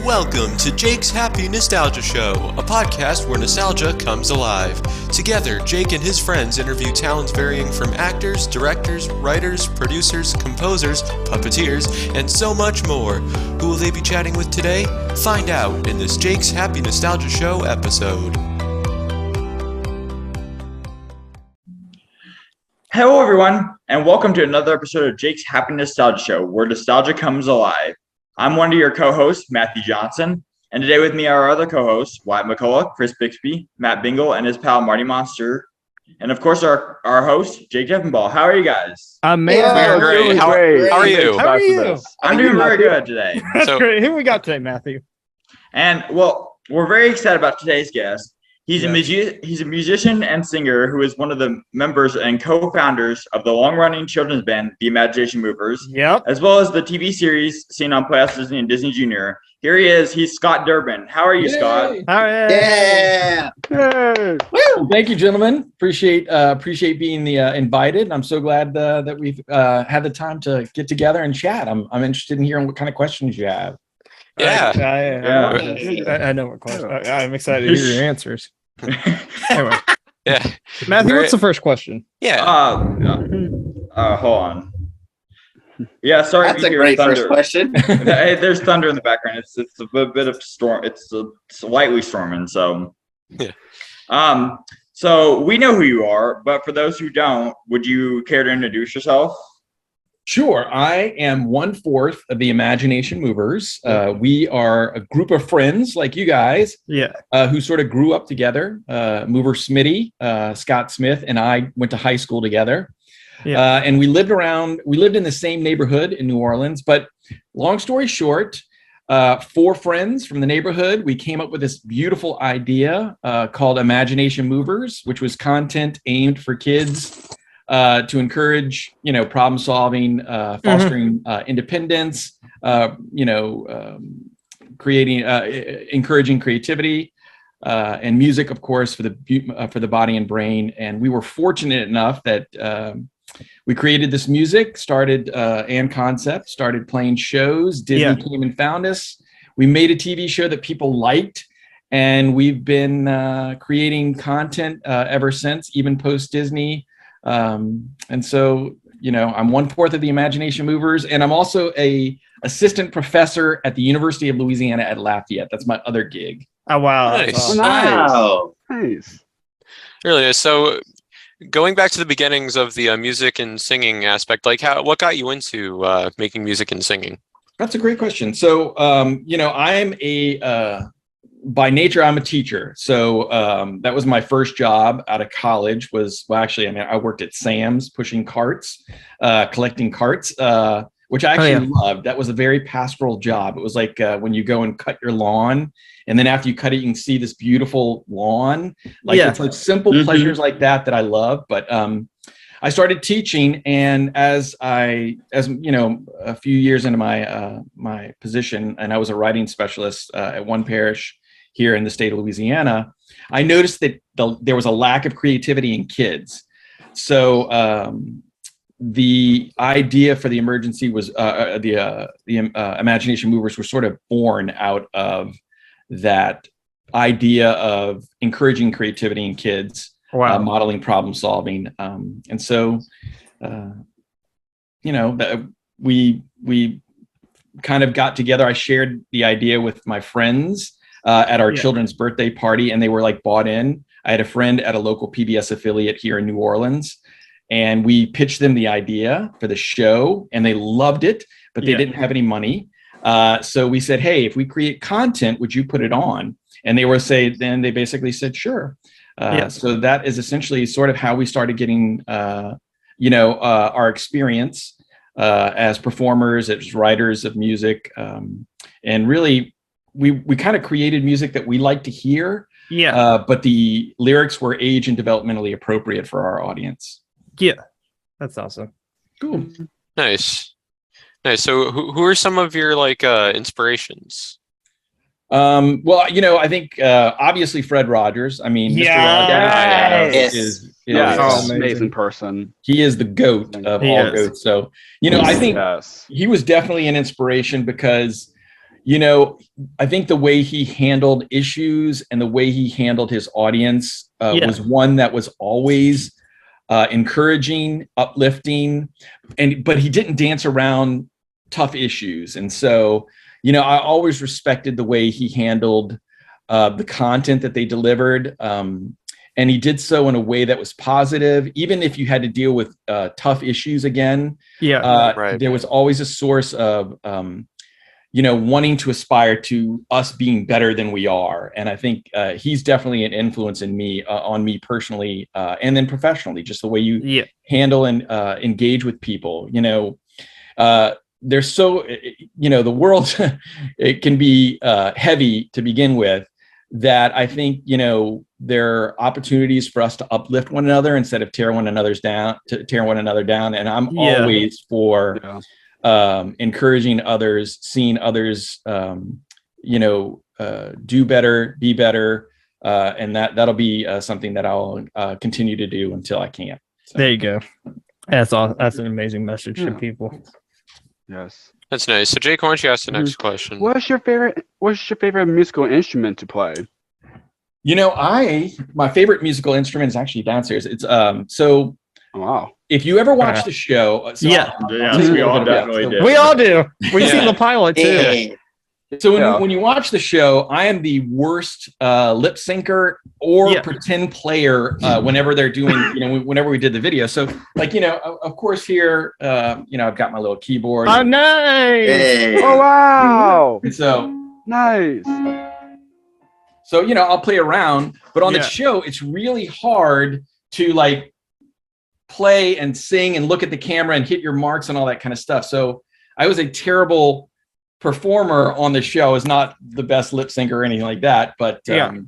Welcome to Jake's Happy Nostalgia Show, a podcast where nostalgia comes alive. Together, Jake and his friends interview talents varying from actors, directors, writers, producers, composers, puppeteers, and so much more. Who will they be chatting with today? Find out in this Jake's Happy Nostalgia Show episode. Hello, everyone, and welcome to another episode of Jake's Happy Nostalgia Show, where nostalgia comes alive. I'm one of your co-hosts, Matthew Johnson, and today with me are our other co-hosts, Wyatt McCullough, Chris Bixby, Matt Bingel, and his pal Marty Monster, and of course our host, Jake Deffinbaugh. How are you guys? Amazing. Great. How are you? How are you? I'm doing very good today. That's great. Who we got today, Matthew? And well, we're very excited about today's guest. He's a musician and singer who is one of the members and co-founders of the long-running children's band, The Imagination Movers, as well as the TV series seen on Playhouse Disney and Disney Junior. Here he is. He's Scott Durbin. How are you, Scott? Yeah. Well, thank you, gentlemen. Appreciate being invited. I'm so glad that we've had the time to get together and chat. I'm interested in hearing what kind of questions you have. I know what question. I'm excited to hear your answers. Anyway, Matthew, what's the first question? Hold on. Yeah, sorry. That's a great first question. Hey, there's thunder in the background. It's a bit of storm. It's lightly storming. So, so we know who you are, but for those who don't, would you care to introduce yourself? Sure. I am 1/4 of the Imagination Movers. We are a group of friends like you guys, who sort of grew up together. Mover Smitty, Scott Smith, and I went to high school together. And we lived in the same neighborhood in New Orleans. But long story short, 4 friends from the neighborhood, we came up with this beautiful idea called Imagination Movers, which was content aimed for kids. To encourage, problem solving, fostering independence, encouraging creativity, and music, of course, for the body and brain. And we were fortunate enough that we created this music, started playing shows. Disney came and found us. We made a TV show that people liked, and we've been creating content ever since, even post Disney. And so, I'm 1/4 of the Imagination Movers, and I'm also a assistant professor at the University of Louisiana at Lafayette. That's my other gig. Oh, wow. Nice. Nice. Really? So going back to the beginnings of the music and singing aspect, what got you into making music and singing? That's a great question. So, by nature, I'm a teacher. So that was my first job out of college I worked at Sam's pushing carts, collecting carts, which I actually loved. That was a very pastoral job. It was like when you go and cut your lawn, and then after you cut it, you can see this beautiful lawn. It's like simple pleasures like that I love. But I started teaching, and as a few years into my position, and I was a writing specialist at one parish here in the state of Louisiana, I noticed that there was a lack of creativity in kids. So the idea for the emergency was the Imagination Movers were sort of born out of that idea of encouraging creativity in kids, modeling problem solving, and so we kind of got together. I shared the idea with my friends at our children's birthday party, and they were bought in. I had a friend at a local PBS affiliate here in New Orleans, and we pitched them the idea for the show, and they loved it, but they didn't have any money. So we said, hey, if we create content, would you put it on? And they basically said, sure. So that is essentially sort of how we started getting, our experience as performers, as writers of music, and really, we kind of created music that we like to hear, but the lyrics were age and developmentally appropriate for our audience. Yeah, that's awesome. Cool. Nice. So who are some of your inspirations? I think obviously Fred Rogers. I mean, Mr. Rogers is an amazing person. He is the GOAT of all goats. So, I think he was definitely an inspiration because, I think the way he handled issues and the way he handled his audience was one that was always encouraging, uplifting, but he didn't dance around tough issues. And so, I always respected the way he handled the content that they delivered. And he did so in a way that was positive, even if you had to deal with tough issues again. There was always a source of, wanting to aspire to us being better than we are. And I think he's definitely an influence on me personally, and then professionally, just the way you handle and engage with people. There's so, the world, it can be heavy to begin with, that I think, there are opportunities for us to uplift one another instead of tear one another down. And I'm always for encouraging others, seeing others, do better, be better. And that'll be something that I'll continue to do until I can't. So. There you go. That's all. That's an amazing message to people. Yes. That's nice. So Jake, why don't you ask the next question? What's your favorite musical instrument to play? My favorite musical instrument is actually downstairs. It's so. Wow. If you ever watch the show, we all definitely did. We all do. We've seen the pilot too. So when you watch the show, I am the worst lip syncer or pretend player whenever they're doing, whenever we did the video. So of course here, I've got my little keyboard. Oh, nice. Hey. Oh, wow. And so nice. So, I'll play around, but on the show, it's really hard to play and sing and look at the camera and hit your marks and all that kind of stuff. So I was a terrible performer on the show. I was not the best lip syncer or anything like that. But going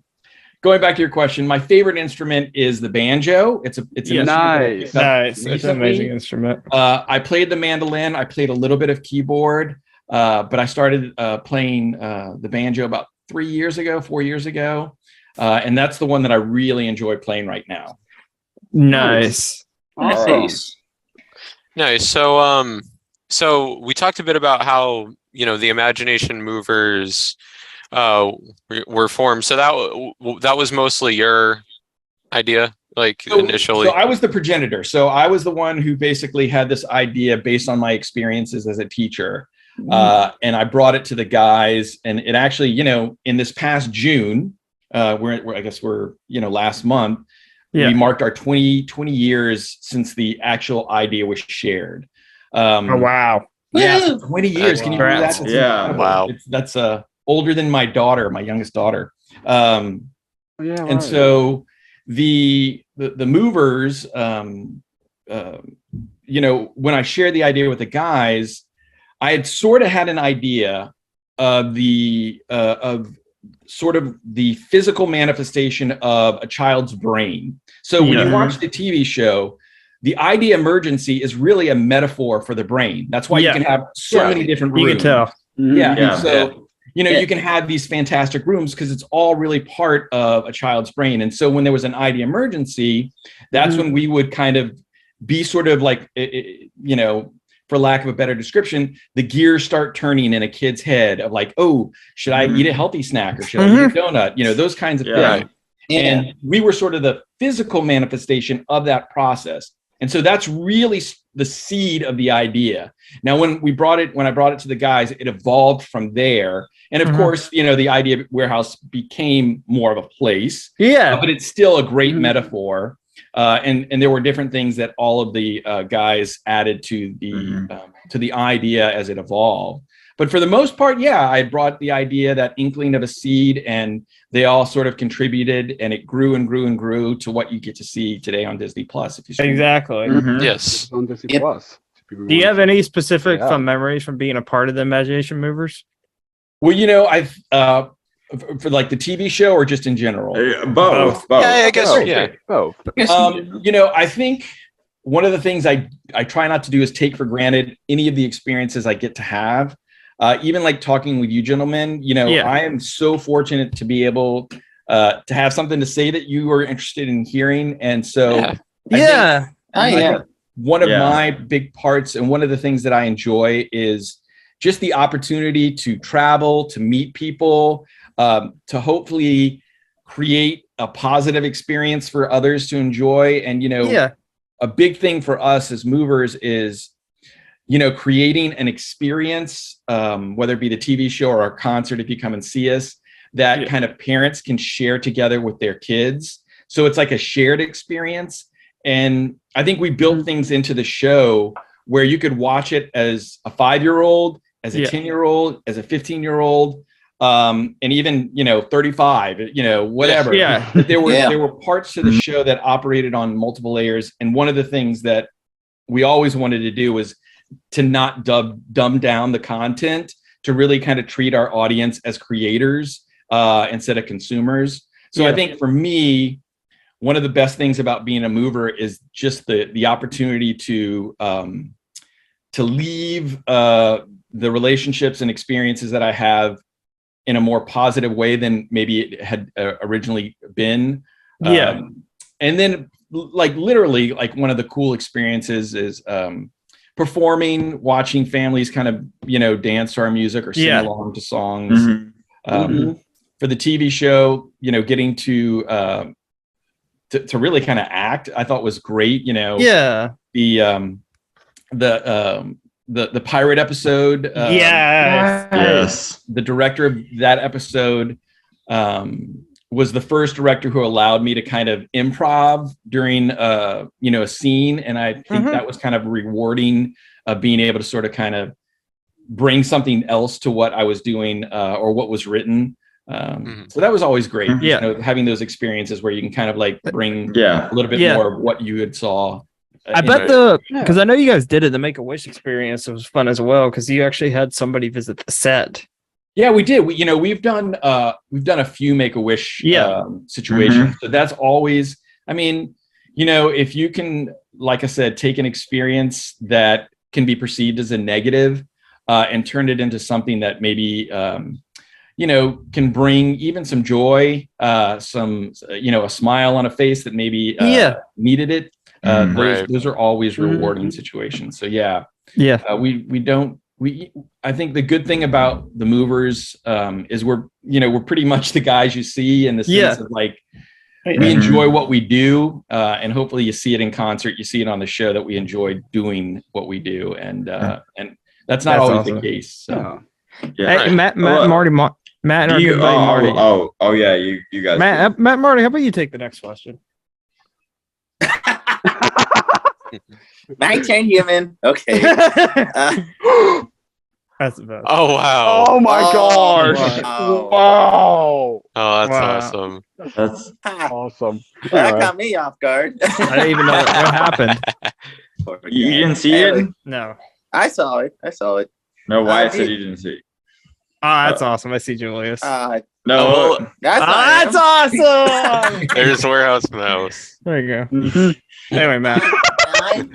back to your question, my favorite instrument is the banjo. It's an nice. It's an amazing instrument. I played the mandolin. I played a little bit of keyboard, but I started playing the banjo about 4 years ago. And that's the one that I really enjoy playing right now. Nice. Awesome. Nice. So we talked a bit about how, the Imagination Movers were formed. So that was mostly your idea, initially. So I was the progenitor. So I was the one who basically had this idea based on my experiences as a teacher. And I brought it to the guys, and it actually, in this past June, we're last month, we marked our 20 years since the actual idea was shared. Oh, wow. Yeah, 20 years. Can you believe that? Yeah. Wow. That's older than my daughter, my youngest daughter. And so the movers, when I shared the idea with the guys, I had sort of had an idea of of sort of the physical manifestation of a child's brain. So when you watch the TV show, the idea emergency is really a metaphor for the brain. That's why you can have so many different rooms. You can tell. You can have these fantastic rooms because it's all really part of a child's brain. And so when there was an idea emergency, that's when we would kind of be sort of for lack of a better description, the gears start turning in a kid's head of should I eat a healthy snack or should I eat a donut? Those kinds of things. And we were sort of the physical manifestation of that process. And so that's really the seed of the idea. Now, when I brought it to the guys, it evolved from there. And of course, the idea warehouse became more of a place. Yeah. But it's still a great metaphor. And there were different things that all of the guys added to the idea as it evolved. But for the most part, I brought the idea, that inkling of a seed, and they all sort of contributed, and it grew and grew and grew to what you get to see today on Disney Plus. Exactly. Yes. On Disney Plus. Do you have any specific fun memories from being a part of the Imagination Movers? Well, I've for the TV show or just in general? Both. Yeah, I guess. Both. I think one of the things I try not to do is take for granted any of the experiences I get to have. Even talking with you gentlemen, I am so fortunate to be able to have something to say that you are interested in hearing. And so one of my big parts and one of the things that I enjoy is just the opportunity to travel, to meet people, to hopefully create a positive experience for others to enjoy. And, a big thing for us as movers is, creating an experience, whether it be the TV show or a concert, if you come and see us, that kind of parents can share together with their kids. So it's like a shared experience. And I think we built things into the show where you could watch it as a 5-year-old, as a 10-year-old, as a 15-year-old, and even, 35, whatever. Yeah. But there were parts to the show that operated on multiple layers. And one of the things that we always wanted to do was to not dumb down the content, to really kind of treat our audience as creators instead of consumers. So I think for me, one of the best things about being a mover is just the opportunity to leave the relationships and experiences that I have in a more positive way than maybe it had originally been. And then literally one of the cool experiences is performing, watching families kind of, dance to our music or sing along to songs. For the TV show, getting to really kind of act, I thought was great. The pirate episode. Yes. The director of that episode was the first director who allowed me to kind of improv during a scene, and I think that was kind of rewarding, being able to sort of kind of bring something else to what I was doing or what was written. So that was always great. Having those experiences where you can kind of bring a little bit more of what you had saw. I bet because I know you guys did it, the Make-A-Wish experience. It was fun as well because you actually had somebody visit the set. Yeah, we did. We've done a few Make-A-Wish situations. So that's always, if you can, like I said, take an experience that can be perceived as a negative and turn it into something that maybe can bring even some joy, a smile on a face that maybe needed it. Those are always rewarding situations. So I think the good thing about the movers is we're pretty much the guys you see in the sense of we enjoy what we do, and hopefully you see it in concert, you see it on the show that we enjoy doing what we do, and that's not always the case. So. Hey, Matt, Marty, Matt, and our good buddy Marty. You guys. Matt, Marty, how about you take the next question? My turn, human. Okay. That's the best. Oh wow! Oh my gosh! Wow! Oh, that's awesome. That's awesome. That got me off guard. I didn't even know what happened. You didn't see it? No. I saw it. No, Wyatt said you didn't see it. Oh, that's awesome. I see Julius. No, that's awesome. There's Warehouse Mouse. There you go. Anyway, Matt.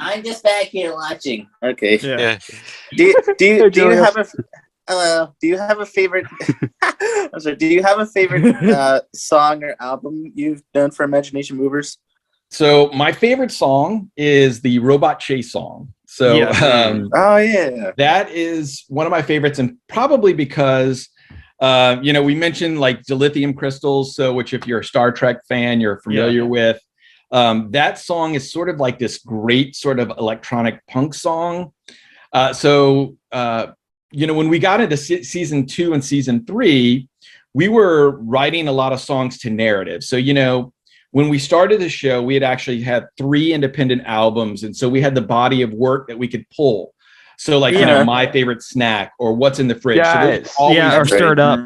I'm just back here watching. Okay. Yeah. Do you have a favorite? I'm sorry. Do you have a favorite song or album you've done for Imagination Movers? So my favorite song is the Robot Chase song. So that is one of my favorites, and probably because we mentioned dilithium crystals. So which, if you're a Star Trek fan, you're familiar with. That song is sort of like this great sort of electronic punk song. When we got into season 2 and season 3, we were writing a lot of songs to narrative. So, when we started the show, we had actually had 3 independent albums. And so we had the body of work that we could pull. So My Favorite Snack or What's in the Fridge. Yes. So or Stirred Up.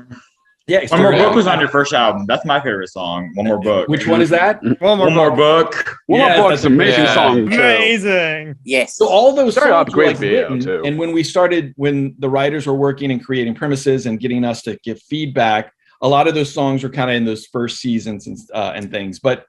Yeah, One More Book was on your first album. That's my favorite song. One More Book. Which one is that? One More Book. One More Book's an amazing song. Amazing. Yes. So all those songs were great video too. And when the writers were working and creating premises and getting us to give feedback, a lot of those songs were kind of in those first seasons and things. But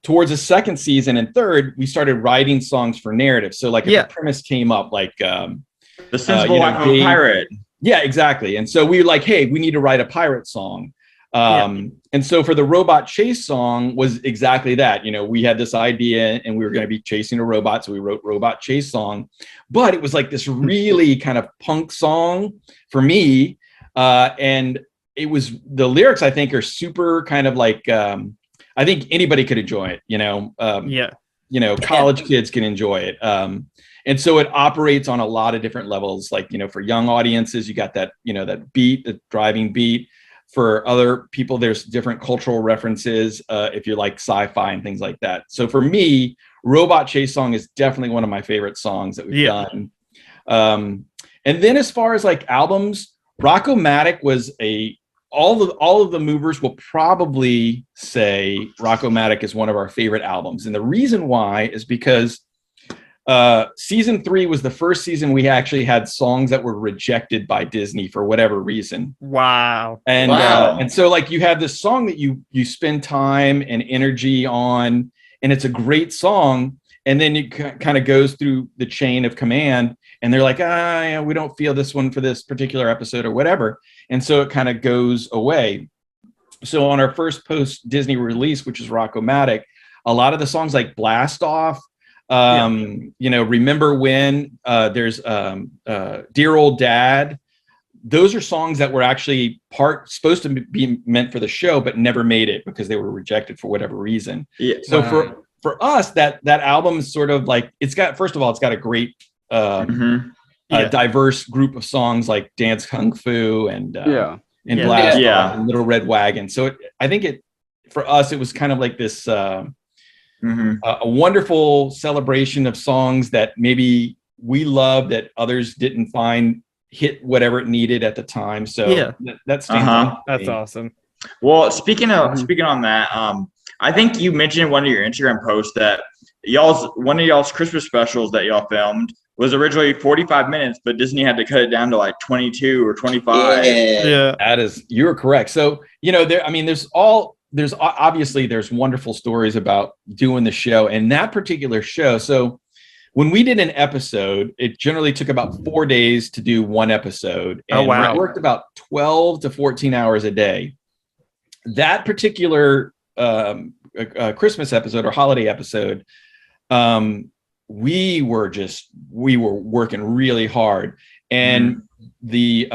towards the second season and third, we started writing songs for narrative. So if the premise came up, The Sensible Life of a Pirate. Yeah, exactly. And so we were like, hey, we need to write a pirate song. And so for the robot chase song was exactly that. We had this idea and we were going to be chasing a robot. So we wrote robot chase song, but it was like this really kind of punk song for me. And it was, the lyrics I think are super kind of like, I think anybody could enjoy it, college kids can enjoy it. And so it operates on a lot of different levels. Like, for young audiences, you got that, that beat, the driving beat. For other people, there's different cultural references if you like sci-fi and things like that. So for me, Robot Chase Song is definitely one of my favorite songs that we've done. And then as far as like albums, Rocko-Matic was all of the movers will probably say Rocko-Matic is one of our favorite albums. And the reason why is because season 3 was the first season we actually had songs that were rejected by Disney for whatever reason. Wow. And so like you have this song that you spend time and energy on, and it's a great song. And then it kind of goes through the chain of command and they're like, we don't feel this one for this particular episode or whatever. And so it kind of goes away. So on our first post Disney release, which is Rocko-Matic, a lot of the songs like Blast Off, Remember When, there's Dear Old Dad. Those are songs that were actually supposed to be meant for the show, but never made it because they were rejected for whatever reason. Yeah. So for us, that album is sort of like, first of all, it's got a great diverse group of songs like Dance Kung Fu and Blast Off and Little Red Wagon. So I think for us, it was kind of like this a wonderful celebration of songs that maybe we loved that others didn't find hit whatever it needed at the time. So that's awesome. Well, speaking on that, I think you mentioned in one of your Instagram posts that one of y'all's Christmas specials that y'all filmed was originally 45 minutes, but Disney had to cut it down to like 22 or 25. Yeah, you're correct. So, there's obviously wonderful stories about doing the show and that particular show. So when we did an episode, it generally took about 4 days to do one episode. And we worked about 12 to 14 hours a day. That particular Christmas episode or holiday episode, we were working really hard. And the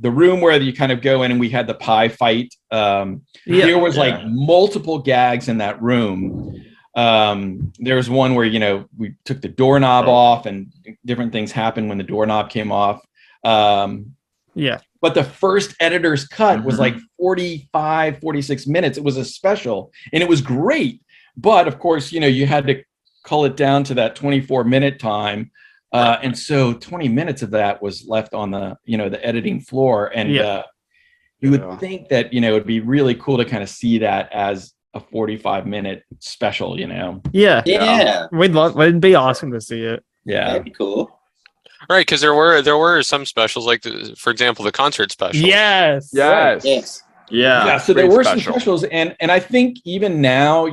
room where you kind of go in and we had the pie fight, there was like multiple gags in that room. There was one where, we took the doorknob off and different things happened when the doorknob came off. But the first editor's cut was like 45, 46 minutes. It was a special and it was great. But of course, you had to cull it down to that 24-minute time. And so 20 minutes of that was left on the, the editing floor. And you would think that, it'd be really cool to kind of see that as a 45-minute special, Yeah. It'd be awesome to see it. Yeah. That'd be cool. Right, because there were some specials, like for example, the concert special. Yes. Yeah. So there were some specials, and I think even now,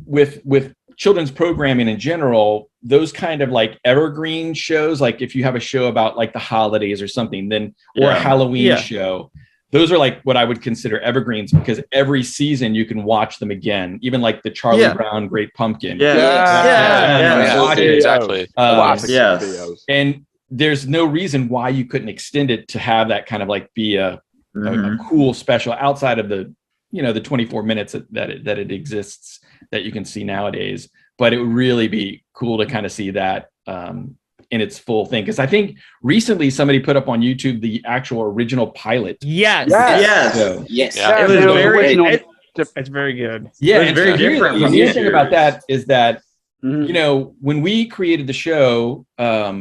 with children's programming in general, those kind of like evergreen shows, like if you have a show about like the holidays or something, or a Halloween show, those are like what I would consider evergreens because every season you can watch them again, even like the Charlie Brown Great Pumpkin. Exactly. And there's no reason why you couldn't extend it to have that kind of like be a cool special outside of the, the 24 minutes that it exists that you can see nowadays. But it would really be cool to kind of see that in its full thing. Because I think recently somebody put up on YouTube the actual original pilot. Yes. It's very good. Yeah, it's very different. The neat thing about that is that, when we created the show, a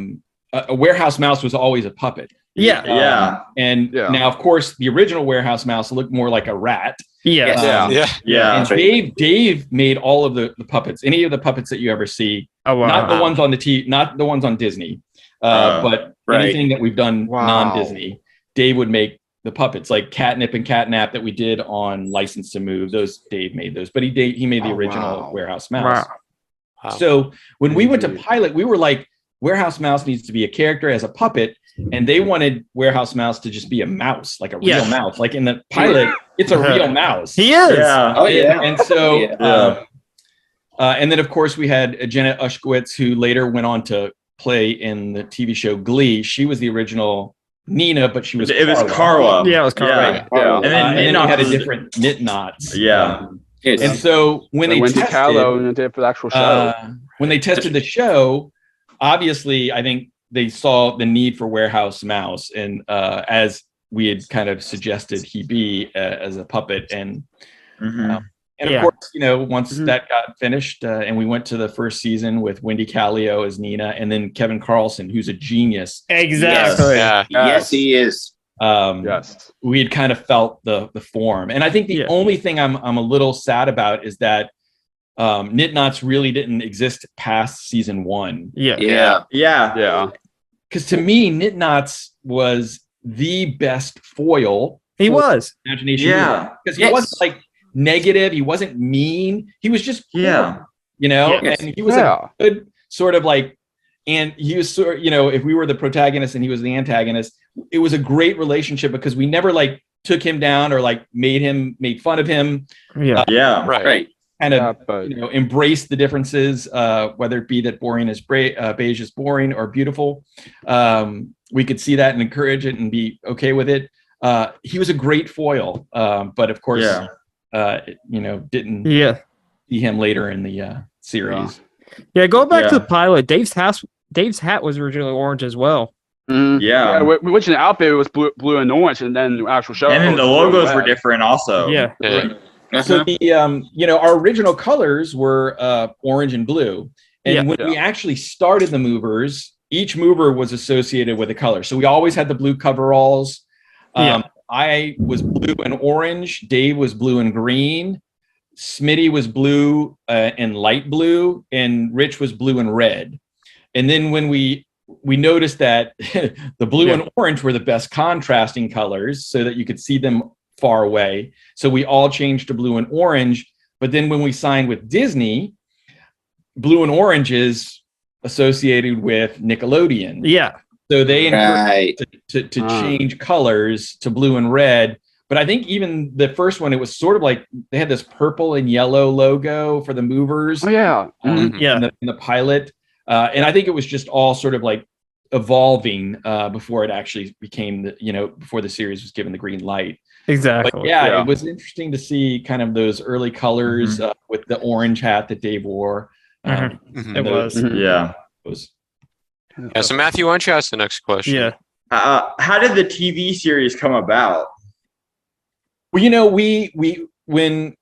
warehouse mouse was always a puppet. Now, of course, the original warehouse mouse looked more like a rat. And Dave made all of the puppets, any of the puppets that you ever see. Not the ones on the TV, not the ones on Disney, but anything that we've done non-Disney. Dave would make the puppets, like Catnip and Catnap that we did on License to Move. Those Dave made those, but he made the original warehouse mouse. So when we went to pilot, we were like, Warehouse Mouse needs to be a character as a puppet. And they wanted Warehouse Mouse to just be a mouse, like a real mouse. Like in the pilot, it's a real mouse. He is. Yeah. Oh yeah. And so, and then of course we had Jenna Ushkowitz, who later went on to play in the TV show Glee. She was the original Nina, but it was Carla. Yeah, it was Carla. Yeah. Yeah. And then we had a different Knit Knots. Yeah. And so when they went to tested, Callow and did for the actual show. when they tested the show, obviously, I think they saw the need for Warehouse Mouse, and as we had kind of suggested he be as a puppet, and of course, once that got finished, and we went to the first season with Wendy Callio as Nina, and then Kevin Carlson, who's a genius. Exactly. Yes, he is. Yes, we had kind of felt the form, and I think the only thing I'm a little sad about is that Knit Knots really didn't exist past season 1. Yeah. Because to me, Knit Knots was the best foil. He was. Imagination. Because he wasn't like negative. He wasn't mean. He was just cool, and he was a good sort of like, and he was sort of, if we were the protagonist and he was the antagonist, it was a great relationship because we never like took him down or like made fun of him. Right. Kind of embrace the differences, whether it be that beige is boring or beautiful. We could see that and encourage it and be okay with it. He was a great foil, but of course, didn't see him later in the series. Yeah, go back to the pilot. Dave's hat was originally orange as well. Which in the outfit was blue and orange, and then the actual show. And then the logos were different also. Yeah. So the our original colors were orange and blue, and when we actually started the movers, each mover was associated with a color. So we always had the blue coveralls. I was blue and orange. Dave was blue and green. Smitty was blue and light blue, and Rich was blue and red. And then when we noticed that the blue and orange were the best contrasting colors, so that you could see them far away. So we all changed to blue and orange. But then when we signed with Disney, blue and orange is associated with Nickelodeon. Yeah. So they encouraged to change colors to blue and red. But I think even the first one, it was sort of like they had this purple and yellow logo for the movers. Oh, yeah. In the pilot. And I think it was just all sort of like evolving before it actually became before the series was given the green light. Exactly. But it was interesting to see kind of those early colors with the orange hat that Dave wore. It was. So Matthew, why don't you ask the next question? Yeah. How did the TV series come about? Well, when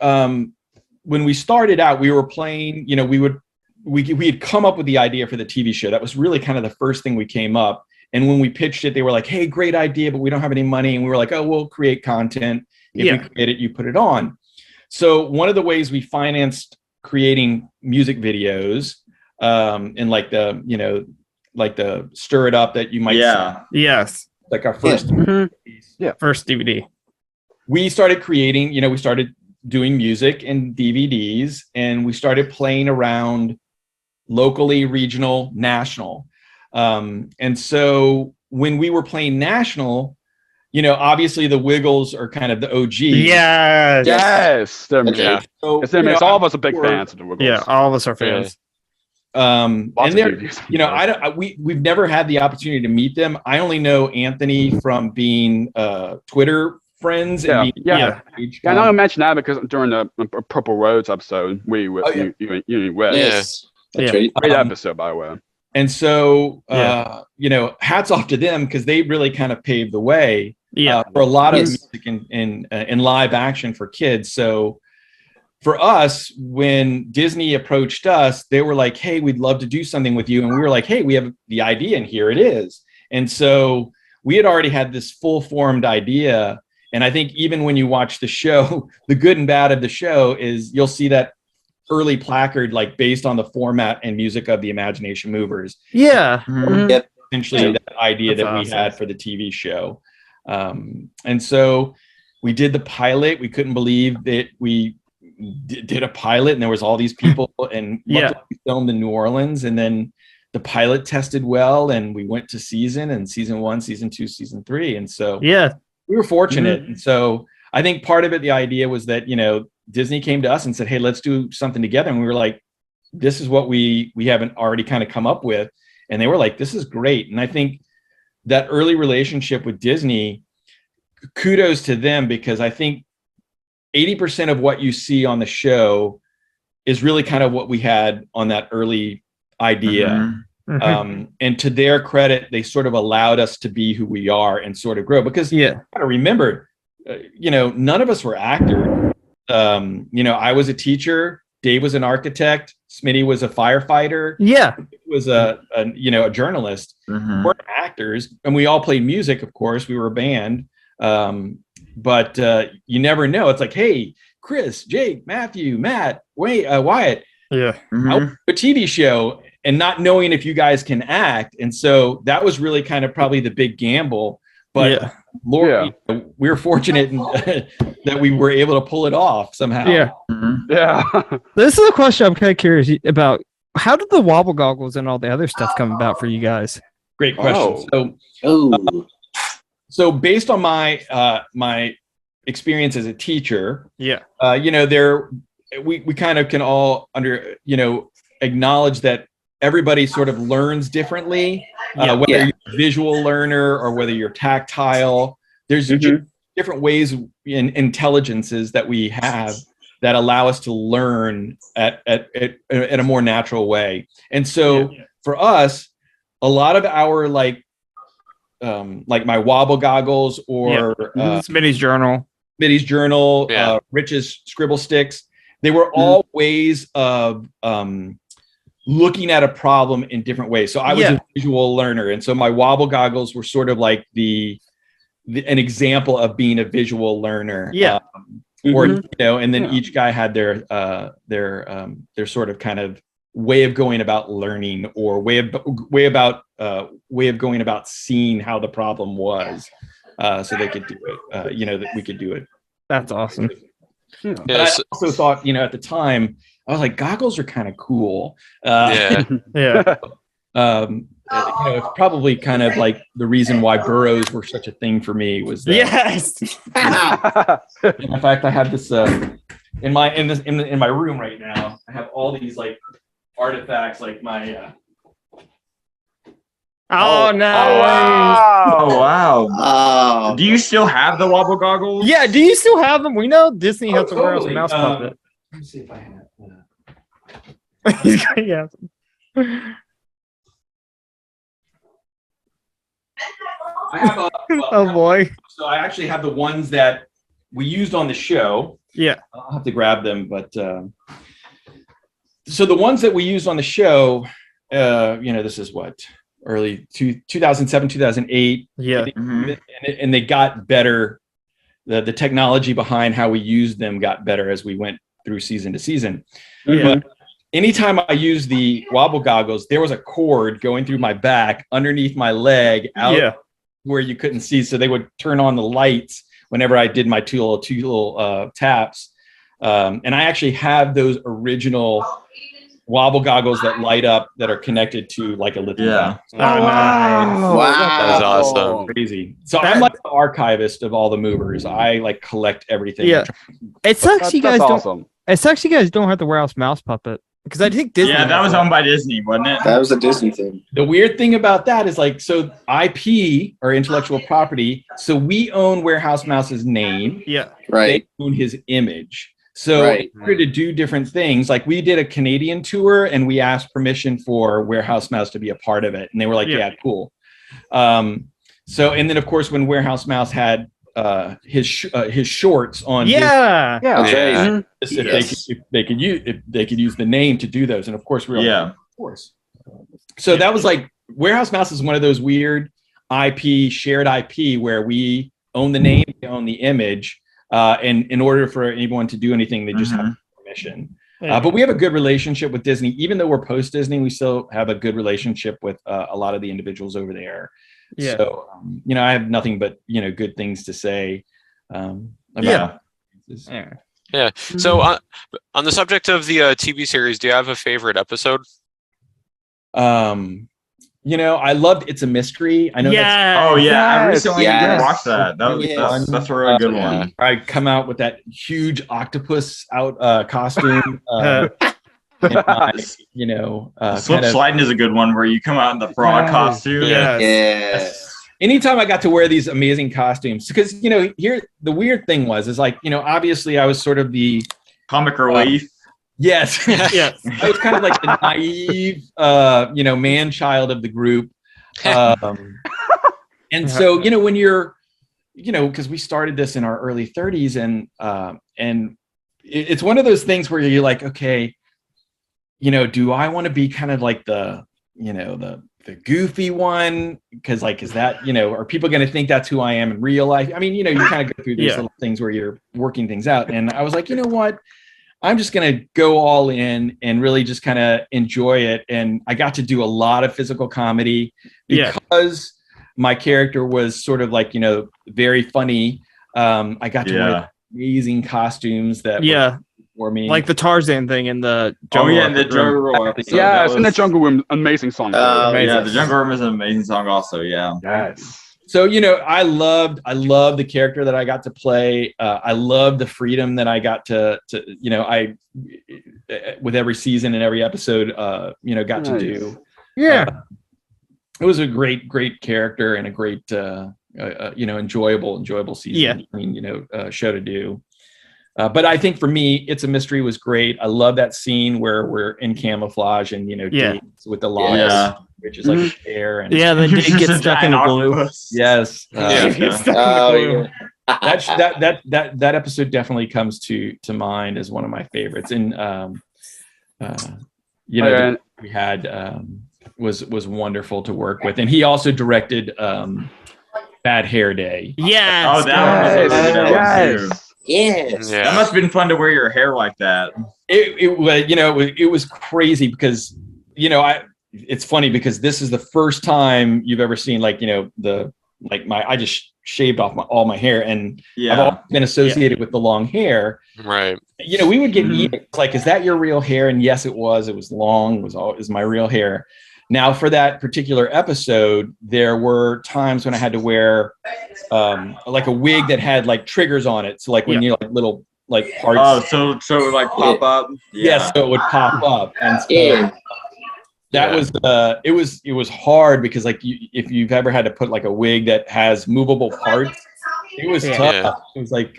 we started out, we were playing, we had come up with the idea for the TV show. That was really kind of the first thing we came up. And when we pitched it, they were like, hey, great idea, but we don't have any money. And we were like, oh, we'll create content. If we create it, you put it on. So one of the ways we financed creating music videos and like the Stir It Up that you might see. Yes. Like our first first DVD. We started creating, we started doing music and DVDs, and we started playing around locally, regional, national. And so when we were playing national, obviously the Wiggles are kind of the OG. Yes. So, it makes all of us are big fans of the Wiggles. Yeah, all of us are fans. And we've never had the opportunity to meet them. I only know Anthony from being Twitter friends. I know I mentioned that because during the Purple Roads episode, we were you were. Yes. That's right. Great episode, by the way. And so, hats off to them because they really kind of paved the way for a lot of music and live action for kids. So for us, when Disney approached us, they were like, hey, we'd love to do something with you. And we were like, hey, we have the idea and here it is. And so we had already had this full formed idea. And I think even when you watch the show, the good and bad of the show is you'll see that early placard, like based on the format and music of the Imagination Movers. Yeah. Essentially that idea that we had for the TV show. And so we did the pilot. We couldn't believe that we did a pilot and there was all these people and we filmed in New Orleans. And then the pilot tested well, and we went to season 1, season 2, season 3. And so we were fortunate. And so I think part of it, the idea was that, Disney came to us and said, hey, let's do something together. And we were like, this is what we haven't already kind of come up with. And they were like, this is great. And I think that early relationship with Disney, kudos to them, because I think 80% of what you see on the show is really kind of what we had on that early idea. And to their credit, they sort of allowed us to be who we are and sort of grow, because I remember, none of us were actors. I was a teacher. Dave was an architect. Smitty was a firefighter. Was a journalist. We weren't actors, and we all played music. Of course, we were a band. But you never know. It's like, hey, Chris, Jake, Matthew, Matt, Wyatt. I went to a TV show and not knowing if you guys can act. And so that was really kind of probably the big gamble. But Lord, we were fortunate that we were able to pull it off somehow. This is a question I'm kind of curious about. How did the Wobble goggles and all the other stuff come about for you guys? Great question. So based on my experience as a teacher, we kind of can all acknowledge that everybody sort of learns differently, whether you're a visual learner or whether you're tactile. There's different ways and intelligences that we have that allow us to learn at a more natural way. And so for us, a lot of our like my Wobble goggles or Smitty's journal, Rich's scribble sticks, they were all ways of looking at a problem in different ways. So I was a visual learner, and so my Wobble goggles were sort of like an example of being a visual learner. And then each guy had their sort of kind of way of going about learning, or way of going about seeing how the problem was, so they could do it. That we could do it. That's awesome. But I also thought, at the time, I was like, goggles are kind of cool. It's probably kind of like the reason why burrows were such a thing for me was that. In fact, I have this in my room right now. I have all these like artifacts, like my. Oh no! Wow! Do you still have the Wobble goggles? Yeah. Do you still have them? We know Disney has a warehouse mouse puppet. Let me see if I have. I have oh boy! So I actually have the ones that we used on the show. I'll have to grab them, but so the ones that we used on the show, this is what, early 2007, 2008. And they got better. The technology behind how we used them got better as we went through season to season. But anytime I used the Wobble goggles, there was a cord going through my back, underneath my leg, out where you couldn't see. So they would turn on the lights whenever I did my two little taps. And I actually have those original Wobble goggles that light up that are connected to like a lithium. Nice. Wow. That is awesome. Crazy. So I'm like the archivist of all the movers. I like collect everything. It sucks you guys don't. It sucks you guys don't have the warehouse mouse puppet, because I think Disney. Yeah, that was owned by Disney, wasn't it? That was a Disney thing. The weird thing about that is like, so IP or intellectual property. So we own Warehouse Mouse's name. Right. They own his image. So in order to do different things, like we did a Canadian tour and we asked permission for Warehouse Mouse to be a part of it. And they were like, yeah cool. So, and then of course, when Warehouse Mouse had his shorts on, if they could use the name to do those. And of course, we were like, of course. So that was like, Warehouse Mouse is one of those weird shared IP where we own the name, we own the image. And in order for anyone to do anything, they just have permission. But we have a good relationship with Disney. Even though we're post Disney, we still have a good relationship with a lot of the individuals over there. So, I have nothing but, good things to say about So on the subject of the TV series, do you have a favorite episode? I loved It's a Mystery. I know I recently watched that. That's a really good one. I come out with that huge octopus costume. Slip sliding is a good one where you come out in the frog costume. Yes. Anytime I got to wear these amazing costumes, because here the weird thing was obviously I was sort of the comic relief. Yes. Yes. I was kind of like the naive, man child of the group. And so, when you're, because we started this in our early 30s and it's one of those things where you're like, okay, do I want to be kind of like the goofy one? Because is that, are people going to think that's who I am in real life? I mean, you kind of go through these little things where you're working things out. And I was like, you know what? I'm just going to go all in and really just kind of enjoy it. And I got to do a lot of physical comedy because my character was sort of like, very funny. I got to wear amazing costumes that for me. Like the Tarzan thing in the jungle. Oh, yeah, in the jungle. Yeah, it's in the jungle room. Amazing song. Yeah, the jungle room is an amazing song also. Yeah. Yes. So, I loved the character that I got to play. I loved the freedom that I got to with every season and every episode, got to do. Yeah. It was a great character and a great, enjoyable season. Yeah. Show to do. But I think for me, It's a Mystery was great. I love that scene where we're in camouflage and, dates with the logs, which is like a chair. And then Dave gets stuck in the glue. Yes. Yeah. That episode definitely comes to mind as one of my favorites. And, we had was wonderful to work with. And he also directed Bad Hair Day. Yes. Oh, that was a good one too. Yes. Yeah. That must have been fun to wear your hair like that. It was crazy because, it's funny because this is the first time you've ever seen I just shaved off all my hair and I've always been associated with the long hair. Right. We would get emails like, is that your real hair? And yes, it was long, it was my real hair. Now for that particular episode, there were times when I had to wear like a wig that had like triggers on it. So like when you little parts. Oh, so it would like pop up. Yes, so it would pop up. And so that was it was hard because if you've ever had to put like a wig that has movable parts, it was tough. Yeah. It was like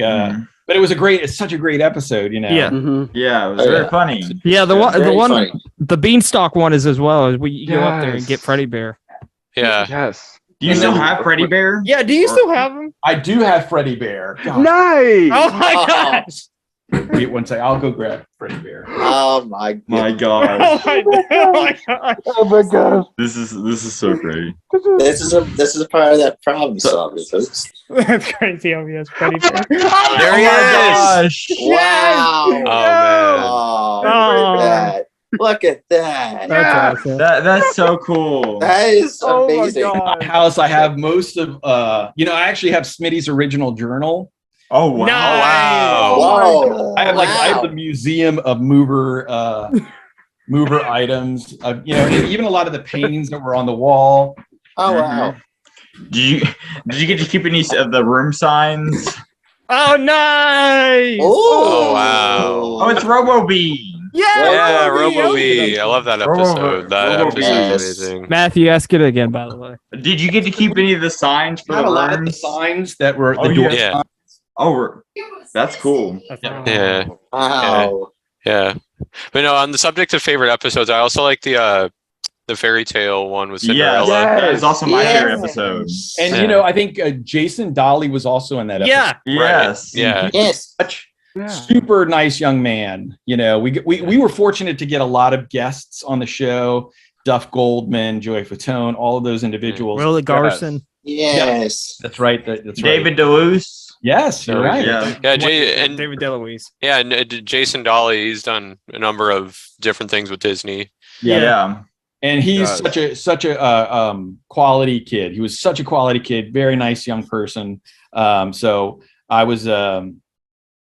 but it's such a great episode, Yeah. Mm-hmm. Yeah, it was very funny. Yeah, the one funny. The Beanstalk one is as well. As we go up there and get Freddy Bear. Yeah. Yes. Do you still have Freddy Bear? Yeah, do you still have him? I do have Freddy Bear. God. Nice. Oh my gosh. Wait one second. I'll go grab Freddy Bear. Oh my god. My god. Oh my god. This is so great. This is a part of that problem solving, folks. That's crazy. Oh yes, Freddy Bear. There he is. Wow. Oh man. Look at that. Look at that. That's awesome. That's so cool. That is amazing. In my house, I have most of I actually have Smitty's original journal. Oh wow! Nice. Whoa. I have the museum of mover items. And even a lot of the paintings that were on the wall. Oh wow! Did you get to keep any of the room signs? Oh nice! Oh wow! Oh, it's Robo-Bee. Yeah, Robo-Bee. I love that episode. That episode is amazing. Matthew, ask it again, by the way. Did you get to keep any of the signs for the a lot of the rooms? signs that were the door Yeah. signs. Oh, that's cool. Yeah. Wow. Yeah. But no, on the subject of favorite episodes, I also like the fairy tale one with Cinderella. Yeah, that is also my favorite episode. And I think Jason Dolly was also in that episode. Yeah. Yes. Yeah. Yes. Super nice young man. We were fortunate to get a lot of guests on the show. Duff Goldman, Joey Fatone, all of those individuals. Willie Garson. Yes. That's right. That's David DeLuise. Yes, you're right. Yeah. And David DeLuise. Yeah, and Jason Dolly, he's done a number of different things with Disney. Yeah. And he's such a quality kid. He was such a quality kid, very nice young person. So I was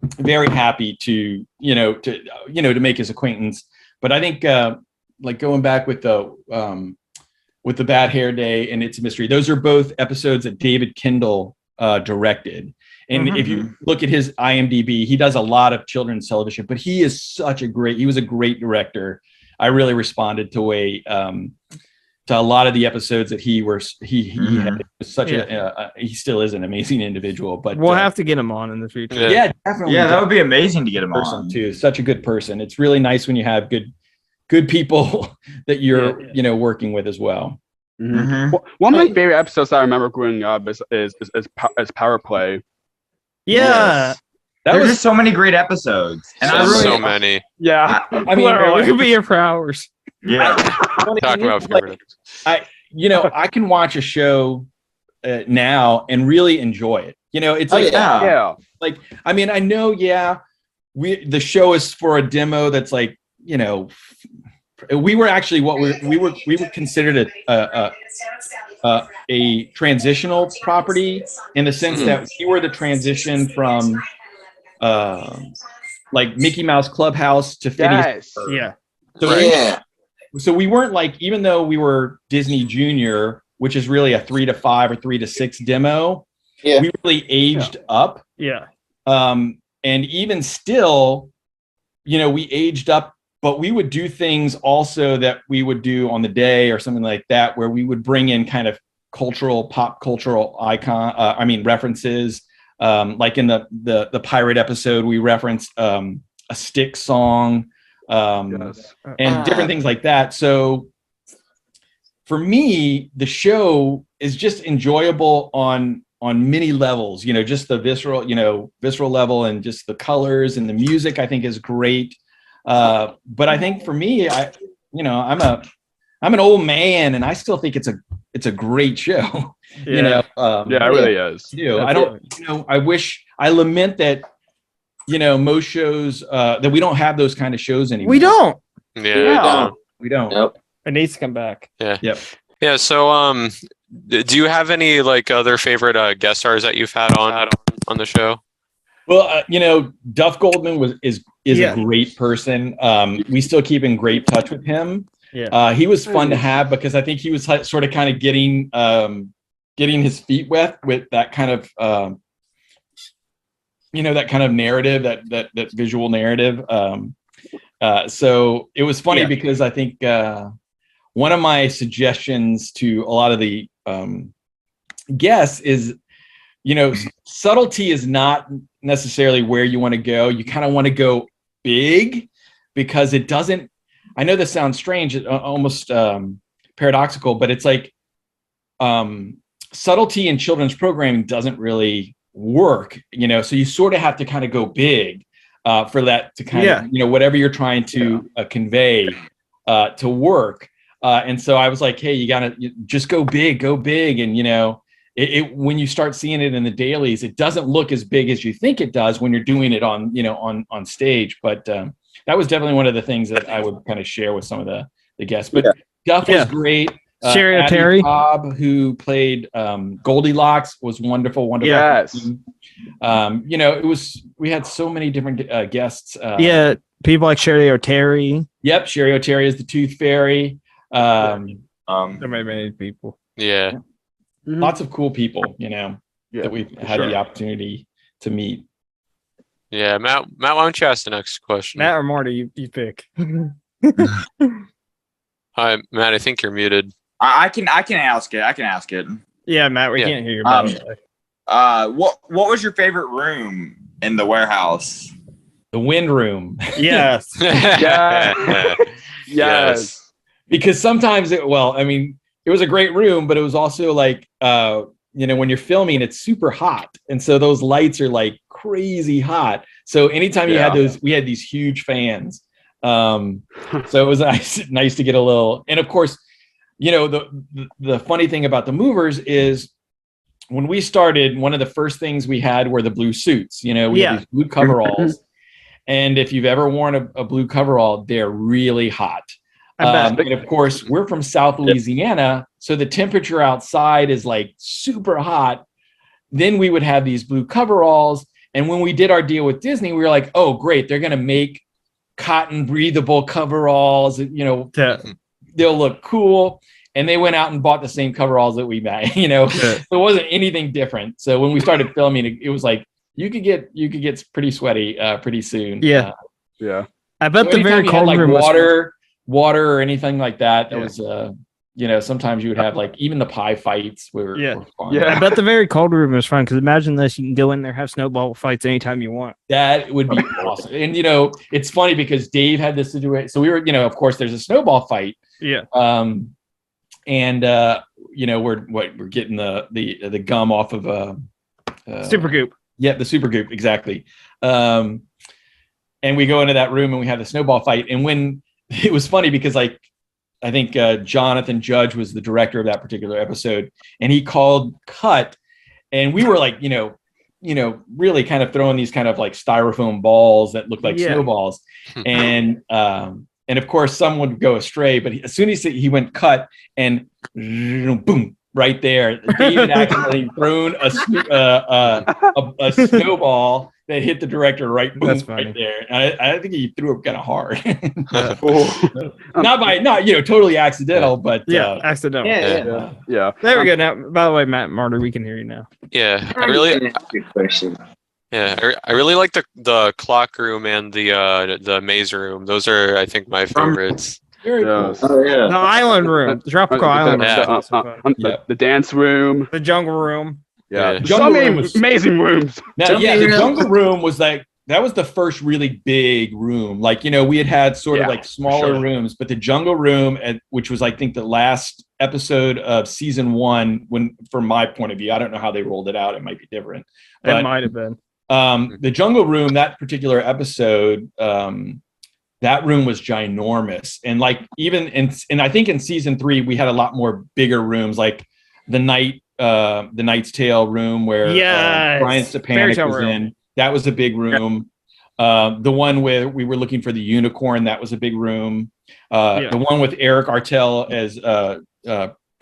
very happy to make his acquaintance. But I think like going back with the Bad Hair Day and It's a Mystery. Those are both episodes that David Kindle directed. And if you look at his IMDb, he does a lot of children's television, but he was a great director. I really responded to a lot of the episodes that he had. Such he still is an amazing individual, but we'll have to get him on in the future. Yeah, definitely. Yeah, that would be amazing to get him on too. Such a good person. It's really nice when you have good people that you're working with as well. Well, one of my favorite episodes I remember growing up is Power Play. Yeah. There's just so many great episodes. And so many. Yeah. I mean, we could be here for hours. Yeah. Talk about favorite episodes. I can watch a show now and really enjoy it. It's like, like, I mean, I know, the show is for a demo that's like, we were actually we were considered a transitional property in the sense that we were the transition from like Mickey Mouse Clubhouse to Phineas. Yeah. So we weren't like, even though we were Disney Junior, which is really a 3 to 5 or 3 to 6 demo, we really aged up. Yeah. And even still, we aged up, but we would do things also that we would do on the day or something like that, where we would bring in kind of pop cultural references. Like in the pirate episode, we referenced a Styx song and different things like that. So for me, the show is just enjoyable on many levels, just the visceral level, and just the colors and the music I think is great. But I think for me, I'm an old man and I still think it's a great show. It really is. I lament that, most shows that we don't have those kind of shows anymore. We don't. We don't. Nope. It needs to come back. Yep. Yeah. So, do you have any like other favorite guest stars that you've had on the show? Well, Duff Goldman is a great person. We still keep in great touch with him. Yeah. He was fun to have because I think he was sort of kind of getting his feet wet with that kind of that kind of narrative, that visual narrative. So it was funny because I think one of my suggestions to a lot of the guests is, subtlety is not necessarily where you want to go. You kind of want to go big because it doesn't, I know this sounds strange, almost paradoxical, but it's like subtlety in children's programming doesn't really work, so you sort of have to kind of go big for that to kind of, whatever you're trying to convey to work. And so I was like, hey, you gotta just go big. And, when you start seeing it in the dailies, it doesn't look as big as you think it does when you're doing it on stage. But that was definitely one of the things that I would kind of share with some of the guests. But Duff was great. Sherry O'Terry, Bob, who played Goldilocks, was wonderful. Yes. We had so many different guests. People like Sherry O'Terry. Yep, Sherry O'Terry is the Tooth Fairy. There may be many people. Yeah. Lots of cool people, that we've had the opportunity to meet. Yeah, Matt, why don't you ask the next question? Matt or Marty, you pick. Hi, Matt, I think you're muted. I can ask it. Yeah, Matt, we can't hear your body. What was your favorite room in the warehouse? The wind room. Yes. Yes. Because sometimes it was a great room, but it was also like, when you're filming, it's super hot. And so those lights are like crazy hot. So anytime you had those, we had these huge fans. So it was nice to get a little, and of course, the funny thing about the movers is when we started, one of the first things we had were the blue suits, we had these blue coveralls. And if you've ever worn a blue coverall, they're really hot. And of course, we're from South Louisiana, so the temperature outside is like super hot. Then we would have these blue coveralls. And when we did our deal with Disney, we were like, oh, great, they're going to make cotton breathable coveralls, they'll look cool. And they went out and bought the same coveralls that we made, so it wasn't anything different. So when we started filming, it was like, you could get pretty sweaty pretty soon. Yeah. I bet so the very cold room water or anything like that. That was, sometimes you would have like even the pie fights were fun. Yeah. I bet the very cold room was fun because imagine this: you can go in there, have snowball fights anytime you want. That would be awesome. And it's funny because Dave had this situation. So we were, of course, there's a snowball fight. Yeah. And we're getting the gum off of Super Goop. Yeah, the Super Goop, exactly. And we go into that room and we have the snowball fight. And when it was funny because like I think Jonathan Judge was the director of that particular episode, and he called cut, and we were like, really kind of throwing these kind of like styrofoam balls that looked like snowballs, and of course, some would go astray. But as soon as he went cut, and boom, right there, David accidentally thrown a snowball that hit the director right there. And I think he threw it kind of hard. Not totally accidental, but accidental. Yeah. There we go. Now, by the way, Matt and Marty, we can hear you now. Yeah, I really like the clock room and the maze room. Those are, I think, my favorites. Very cool. Oh, yeah. The island room, the tropical island room. The dance room. The jungle room. Yeah. Jungle room was amazing rooms. Now, the jungle room was like, that was the first really big room. Like, we had sort of like smaller rooms, but the jungle room, which was, I think, the last episode of season 1, from my point of view, I don't know how they rolled it out. It might be different. But, it might have been. The jungle room, that particular episode, that room was ginormous. And like, even and I think in season 3, we had a lot more bigger rooms, like the Knight's Tale room where Brian Stepanek was in. That was a big room. The one where we were looking for the unicorn, that was a big room. The one with Eric Artell as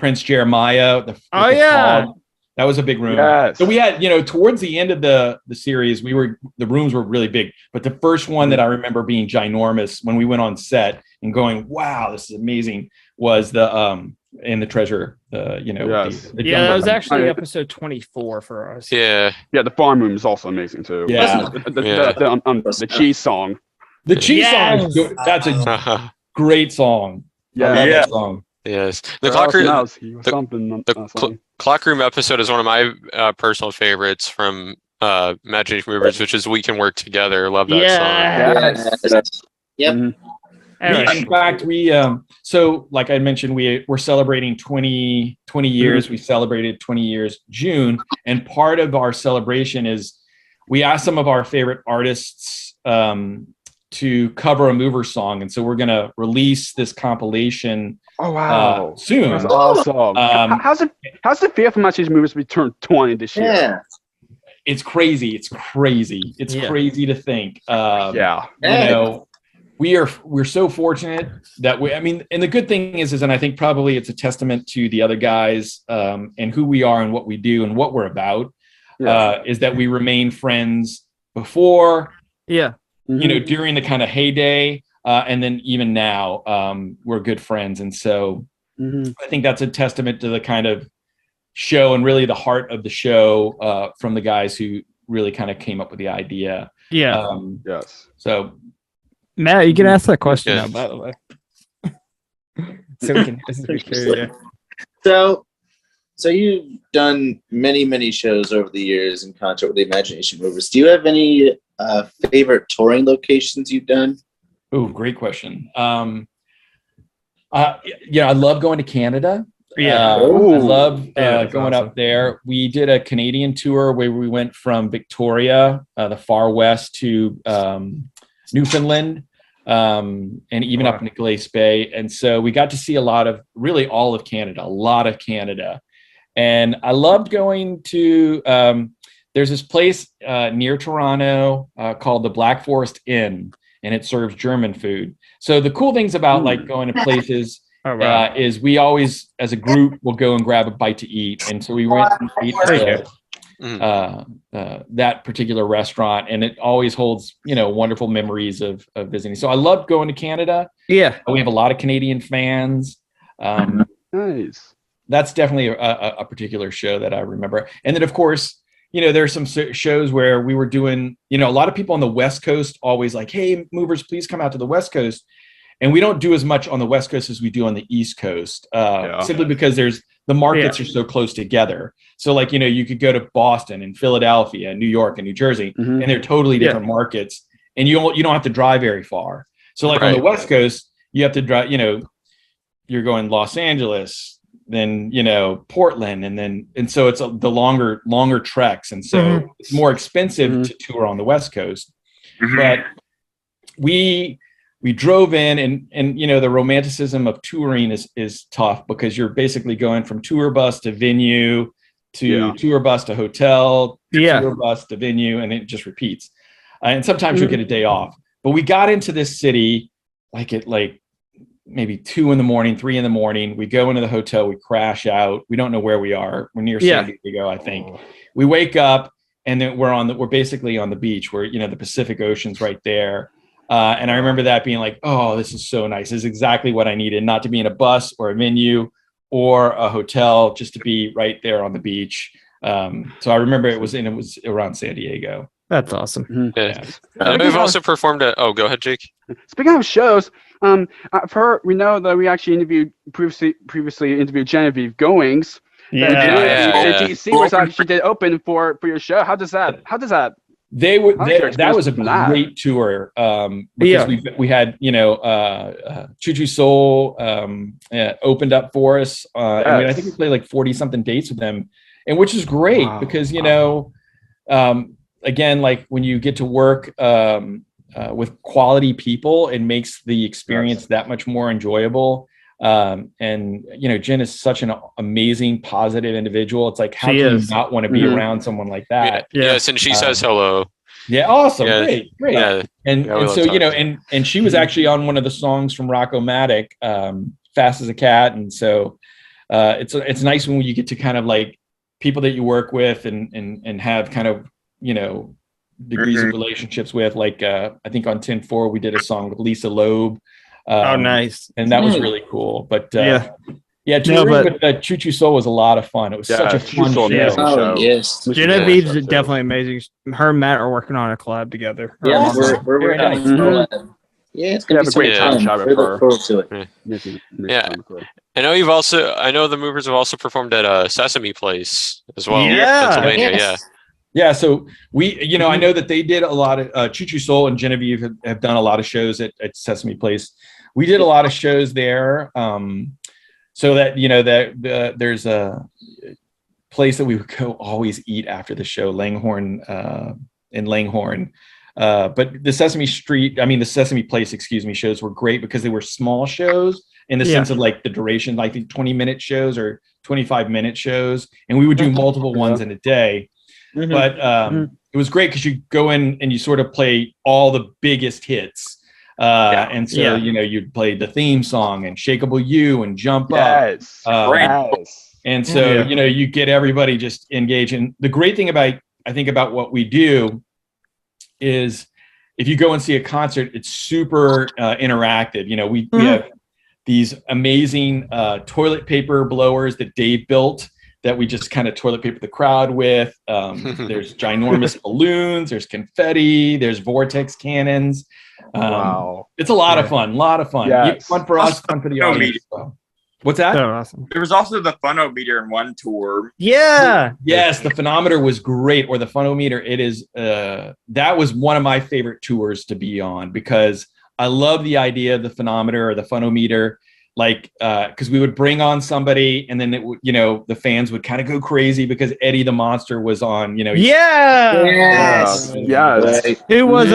Prince Jeremiah. That was a big room. Yes. So we had, towards the end of the series, the rooms were really big. But the first one that I remember being ginormous when we went on set and going, wow, this is amazing, was the treasure. It was actually episode 24 for us. Yeah. Yeah, the farm room is also amazing too. Yeah. The cheese song. The cheese song. That's a great song. Yeah. I love that song. Yes. The clock room episode is one of my personal favorites from Imagination Movers, which is We Can Work Together. Love that song. Yes. Yep. Mm-hmm. In fact, so like I mentioned, we're celebrating 20 years. We celebrated 20 years June. And part of our celebration is we asked some of our favorite artists to cover a mover song. And so we're going to release this compilation soon. That's awesome. How's it feel for Imagination Movers to be turned 20 this year? Yeah. It's crazy. It's crazy to think. We're so fortunate that and the good thing is, and I think probably it's a testament to the other guys and who we are and what we do and what we're about, is that we remain friends before, during the kind of heyday, and then even now, we're good friends. And so I think that's a testament to the kind of show and really the heart of the show from the guys who really kind of came up with the idea. Yeah. Yes. So Matt, you can ask that question now, by the way. So we can hear you. So you've done many shows over the years in concert with the Imagination Movers. Do you have any favorite touring locations you've done? Oh, great question. I love going to Canada. I love going up there. We did a Canadian tour where we went from Victoria, the far west, to Newfoundland, and even up Nicolas Bay. And so we got to see all of Canada. And I loved going to, there's this place near Toronto called the Black Forest Inn, and it serves German food. So the cool things about like going to places is we always, as a group, will go and grab a bite to eat. And so we went and ate that particular restaurant, and it always holds, wonderful memories of visiting. So I love going to Canada. Yeah. We have a lot of Canadian fans. Nice. That's definitely a particular show that I remember. And then, of course, there's some shows where we were doing, a lot of people on the West Coast always like, hey, movers, please come out to the West Coast. And we don't do as much on the West Coast as we do on the East Coast, simply because the markets are so close together. So like, you could go to Boston and Philadelphia and New York and New Jersey, and they're totally different markets. And you don't have to drive very far. So like on the West Coast, you have to drive, you're going Los Angeles, then, Portland, and so it's the longer treks. And so it's more expensive to tour on the West Coast. But we drove in, and the romanticism of touring is tough, because you're basically going from tour bus to venue to tour bus to hotel, tour bus to venue, and it just repeats. And sometimes you'll get a day off. But we got into this city at maybe 2 a.m, 3 a.m. We go into the hotel, we crash out. We don't know where we are. We're near San Diego, I think. We wake up, and then we're basically on the beach, where the Pacific Ocean's right there. And I remember that being like, oh, this is so nice. This is exactly what I needed, not to be in a bus or a venue or a hotel, just to be right there on the beach. So I remember it was around San Diego. That's awesome. Yeah. We've also performed at. Oh, go ahead, Jake. Speaking of shows, I've heard, we know that we actually previously interviewed Genevieve Goings. DC was actually did open for your show. How does that? That was a great tour, because we had Choo Choo Soul opened up for us, and I think we played like 40 something dates with them, and which is great because again, like when you get to work with quality people, it makes the experience that much more enjoyable. And Jen is such an amazing, positive individual. It's like, how can you not want to be around someone like that? Yes, and she says hello. Yeah, awesome, great. Yeah, and so and she was actually on one of the songs from Rocco-Matic, "Fast as a Cat," and so it's nice when you get to kind of like people that you work with and have kind of degrees of relationships with. Like I think on 10-4 we did a song with Lisa Loeb. Nice. And that was really cool. But touring with Choo Choo Soul was a lot of fun. It was such a fun show. Oh, yes. Genevieve's definitely amazing. Her and Matt are working on a collab together. Yeah, we're working on a collab. Yeah, it's gonna be a great time. We look forward to it. Yeah. I know the Movers have also performed at Sesame Place as well. Yeah. Pennsylvania. Yes. Yeah, so we, I know that they did a lot of Choo Choo Soul and Genevieve have done a lot of shows at Sesame Place. We did a lot of shows there, so that there's a place that we would go always eat after the show, Langhorne in Langhorne. But the Sesame Place, shows were great because they were small shows in the sense of like the duration, like the 20-minute shows or 25-minute shows, and we would do multiple ones in a day. But it was great because you go in and you sort of play all the biggest hits. And so, you'd play the theme song and Shakeable You and Jump Up. And so, you get everybody just engaged. And the great thing about what we do is if you go and see a concert, it's super interactive. We have these amazing toilet paper blowers that Dave built that we just kind of toilet paper the crowd with. There's ginormous balloons, there's confetti, there's vortex cannons. Wow. It's a lot of fun, Yes. Fun for us, fun for the audience. What's that? So awesome. There was also the Funometer in one tour. Yeah. Yes, the Phonometer was great, or the Funometer. It is, that was one of my favorite tours to be on because I love the idea of the Phonometer or the Funometer. Like, because we would bring on somebody, and then it would, the fans would kind of go crazy because Eddie the Monster was on. Yes. It was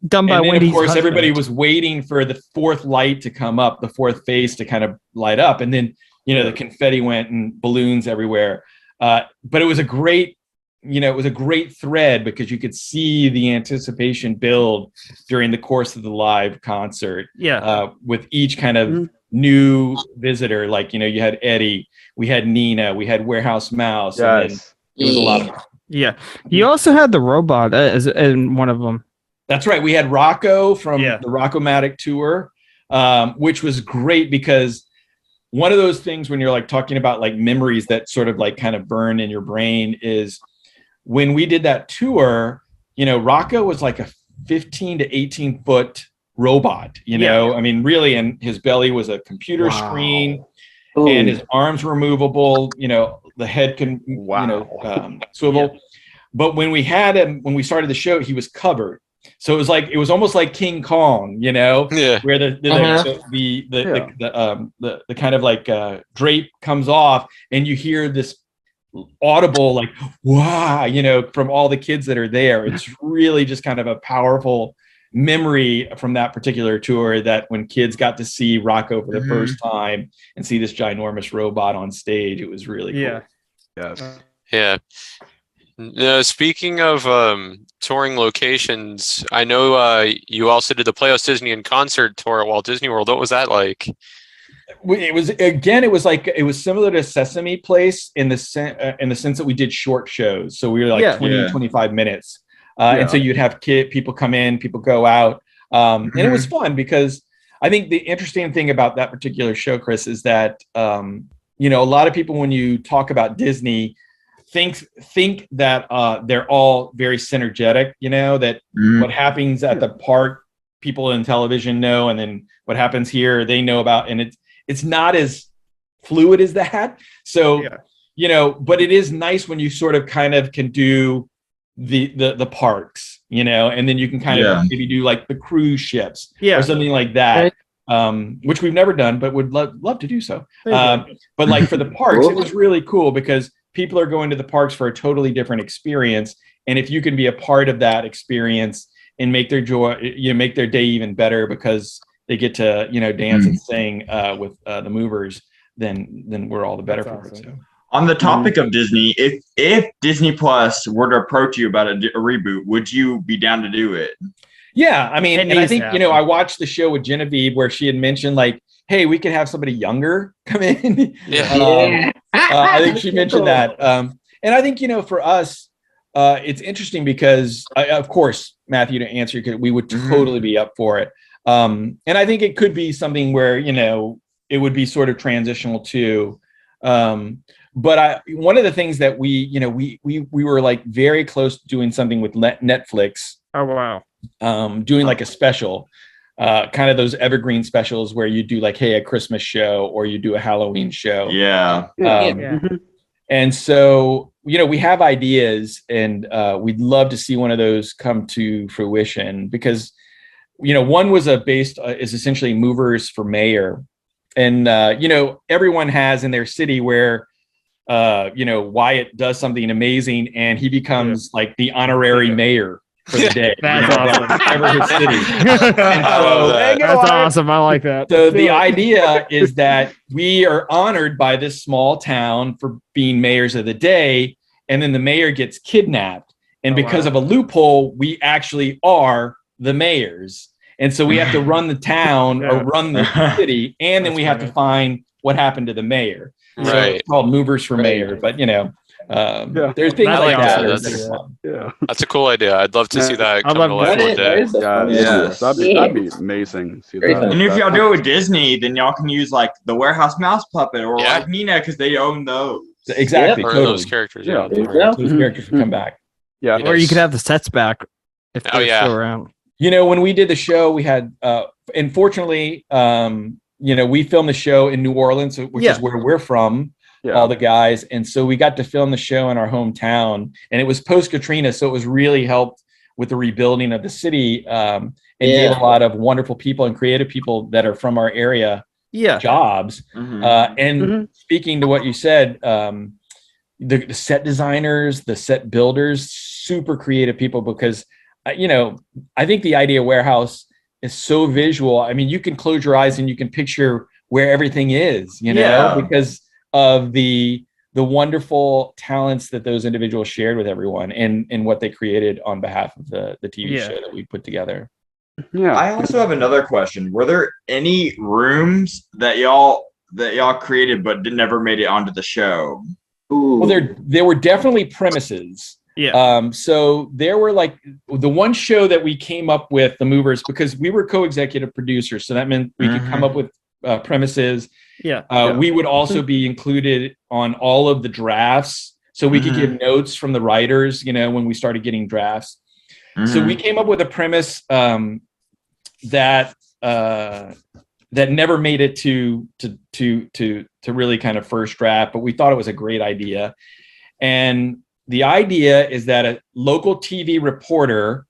done by Wendy's. Of course, husband. everybody was waiting for the fourth light to come up, the fourth face to kind of light up, and then the confetti went and balloons everywhere. But it was a great. It was a great thread because you could see the anticipation build during the course of the live concert. With each kind of new visitor, like you had Eddie, we had Nina, we had Warehouse Mouse, and then there was a Yeah. You also had the robot as in one of them. That's right. We had Rocco from the Rocco-matic tour, which was great because one of those things when you're like talking about like memories that sort of like kind of burn in your brain is when we did that tour, you know, Rocco was like a 15 to 18 foot robot, you know, I mean, really, and his belly was a computer screen and his arms were movable, you know, the head can, you know, swivel. But when we had him, when we started the show, he was covered. So it was almost like King Kong, you know, where the kind of like drape comes off and you hear this audible like wow, you know, from all the kids that are there. It's really just kind of a powerful memory from that particular tour, that when kids got to see Rocco for the first time and see this ginormous robot on stage, it was really cool. Yeah. No, speaking of touring locations, I know you also did the Playhouse Disney in concert tour at Walt Disney World. What was that like? It was similar to Sesame Place in the sense that we did short shows. So we were like 25 minutes. And so you'd have people come in, people go out. And it was fun because I think the interesting thing about that particular show, Chris, is that, you know, a lot of people, when you talk about Disney, think that they're all very synergetic, you know, that what happens at the park, people in television know, and then what happens here, they know about. And it's not as fluid as that. So, you know, but it is nice when you sort of kind of can do the parks, you know, and then you can kind of maybe do like the cruise ships or something like that, which we've never done, but would love to do so. But like for the parks, it was really cool because people are going to the parks for a totally different experience. And if you can be a part of that experience and make their make their day even better because they get to, you know, dance and sing with the movers, then we're all the better for it. So. On the topic of Disney, if Disney Plus were to approach you about a reboot, would you be down to do it? Yeah, I mean, and I think, you know, I watched the show with Genevieve where she had mentioned like, hey, we could have somebody younger come in. I think she mentioned that. And I think, you know, for us, it's interesting because, of course, Matthew, to answer, we would totally be up for it. And I think it could be something where, you know, it would be sort of transitional too. But one of the things that we were like very close to doing something with Netflix. Oh, wow. Doing like a special, kind of those evergreen specials where you do like, hey, a Christmas show or you do a Halloween show. And so, you know, we have ideas and we'd love to see one of those come to fruition because, you know, one was is essentially movers for mayor. And, you know, everyone has in their city where, you know, Wyatt does something amazing and he becomes like the honorary mayor for the day. That's awesome. His city. That's awesome. I like that. So the idea is that we are honored by this small town for being mayors of the day. And then the mayor gets kidnapped. And because of a loophole, we actually are the mayors. And so we have to run the town or run the city. And then we have to find what happened to the mayor. So it's called Movers for Mayor. But, you know, there's things like that. That's a cool idea. I'd love to see that come to life one day. That'd be amazing. See that. And if y'all do it with Disney, then y'all can use like the Warehouse Mouse puppet or like Nina because they own those. Exactly. Or those characters. Those characters can come back. Yeah. Or you could have the sets back if they're still around. You know, when we did the show, we had, unfortunately, you know, we filmed the show in New Orleans, which is where we're from. All the guys. And so we got to film the show in our hometown and it was post Katrina. So it was really helped with the rebuilding of the city and gave a lot of wonderful people and creative people that are from our area jobs. Speaking to what you said, the set designers, the set builders, super creative people because, you know, I think the idea warehouse is so visual. I mean, you can close your eyes and you can picture where everything is, you know, because of the wonderful talents that those individuals shared with everyone and what they created on behalf of the TV show that we put together. Yeah. I also have another question. Were there any rooms that y'all created but never made it onto the show? Well, there were definitely premises. So there were like the one show that we came up with, the movers, because we were co-executive producers. So that meant we could come up with premises. We would also be included on all of the drafts. So we could give notes from the writers, when we started getting drafts. So we came up with a premise that never made it to really kind of first draft, but we thought it was a great idea. And the idea is that a local TV reporter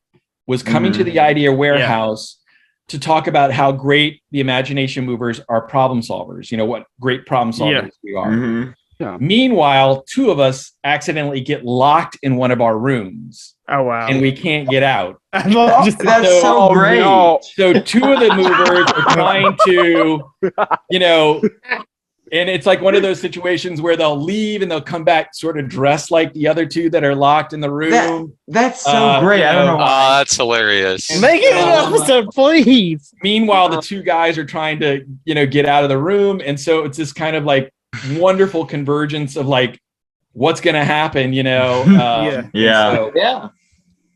was coming to the Idea Warehouse to talk about how great the Imagination Movers are problem solvers. What great problem solvers we are. Meanwhile, two of us accidentally get locked in one of our rooms. Oh, wow. And we can't get out. That's so great. No. So two of the movers are trying to, and it's like one of those situations where they'll leave and they'll come back sort of dressed like the other two that are locked in the room. That's so great. I don't know why. That's hilarious. Make it an episode, please. Meanwhile, the two guys are trying to, get out of the room. And so it's this kind of like wonderful convergence of like, what's going to happen, So,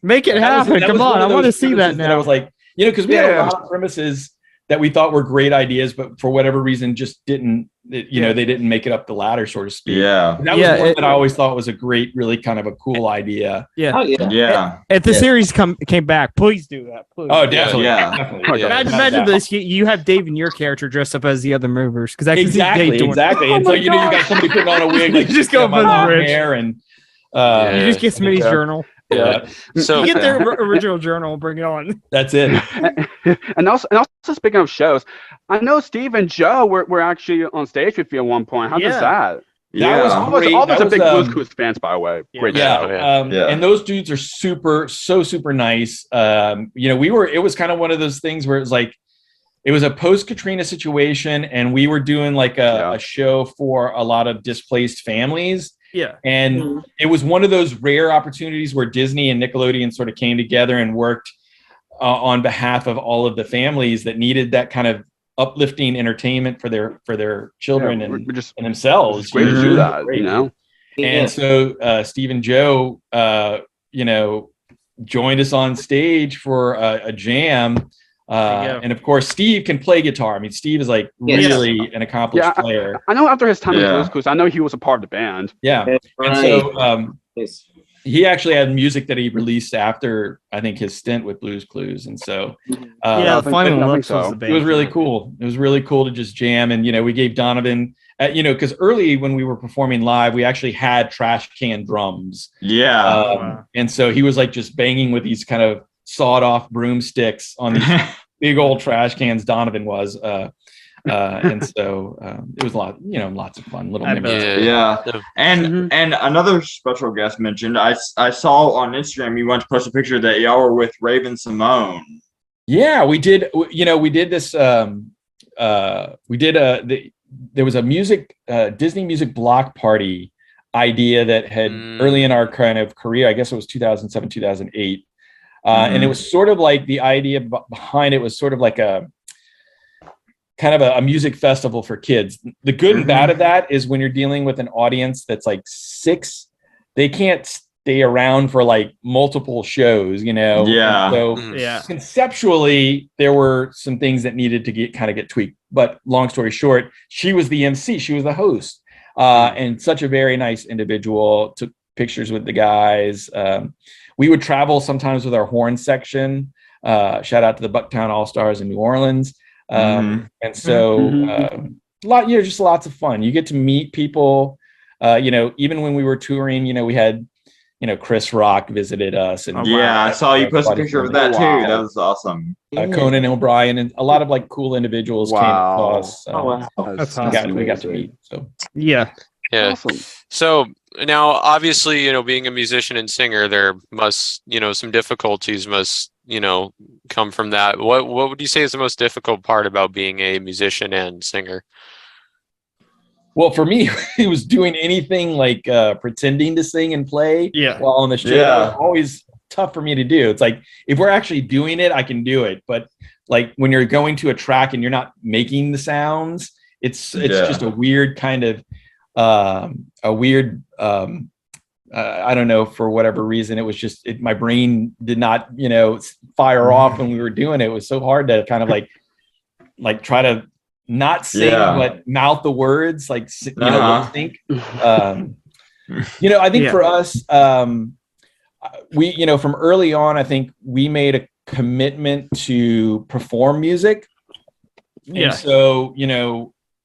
make it happen. Come on. I want to see that now. I was like, because we had a lot of premises that we thought were great ideas, but for whatever reason just didn't, they didn't make it up the ladder, so to speak. Yeah. And that was one that I always thought was a great, really kind of a cool idea. If the series came back, please do that. Please. Oh, definitely. Definitely. Imagine this. You have Dave and your character dressed up as the other movers. Because I can see Dave doing And so, you got somebody putting on a wig. Like, you just go for the bridge. Hair and you just get Smitty's journal. So you get their original journal, bring it on. That's it. and also speaking of shows, I know Steve and Joe were actually on stage with you at one point. How does that? That was great. All those are big Blue's Clues fans, by the way. Great show. And those dudes are super nice. It was kind of one of those things where it was like, it was a post-Katrina situation, and we were doing like a show for a lot of displaced families. And it was one of those rare opportunities where Disney and Nickelodeon sort of came together and worked on behalf of all of the families that needed that kind of uplifting entertainment for their children and themselves. It's great to do that, And so Steve and Joe, joined us on stage for a jam. And of course, Steve can play guitar. I mean, Steve is like really an accomplished player. I know after his time in Blue's Clues, I know he was a part of the band. And so he actually had music that he released after, I think, his stint with Blue's Clues. And so it was really cool. It was really cool to just jam. And, we gave Donovan, because early when we were performing live, we actually had trash can drums. And so he was like just banging with these kind of sawed off broomsticks on these big old trash cans. Donovan was, and so it was lots of fun little memories. And another special guest mentioned, I saw on Instagram you went to post a picture that y'all were with Raven Simone. We did. We did this. There was a Disney music block party idea that had early in our kind of career. I guess it was 2007, 2008. And it was sort of like the idea behind it was sort of like a kind of a music festival for kids. The good and bad of that is when you're dealing with an audience that's like 6, they can't stay around for like multiple shows, So conceptually, there were some things that needed to get tweaked. But long story short, she was the MC, she was the host, and such a very nice individual. Took pictures with the guys. We would travel sometimes with our horn section. Shout out to the Bucktown All-Stars in New Orleans. And so just lots of fun. You get to meet people, even when we were touring, we had, Chris Rock visited us. And I saw you post a picture of that too. That was awesome. Conan O'Brien and a lot of like cool individuals came to us. That's awesome. We got to meet. So awesome. So now, obviously, being a musician and singer, there must, some difficulties must, come from that. What would you say is the most difficult part about being a musician and singer? Well, for me, it was doing anything like pretending to sing and play while on the show. It was always tough for me to do. It's like, if we're actually doing it, I can do it. But like when you're going to a track and you're not making the sounds, it's just a weird kind of I don't know, for whatever reason, it was just my brain did not, fire off when we were doing it. It was so hard to kind of like try to not sing, but mouth the words, like, lip sync. I think for us, we, from early on, I think we made a commitment to perform music. Yeah. And so,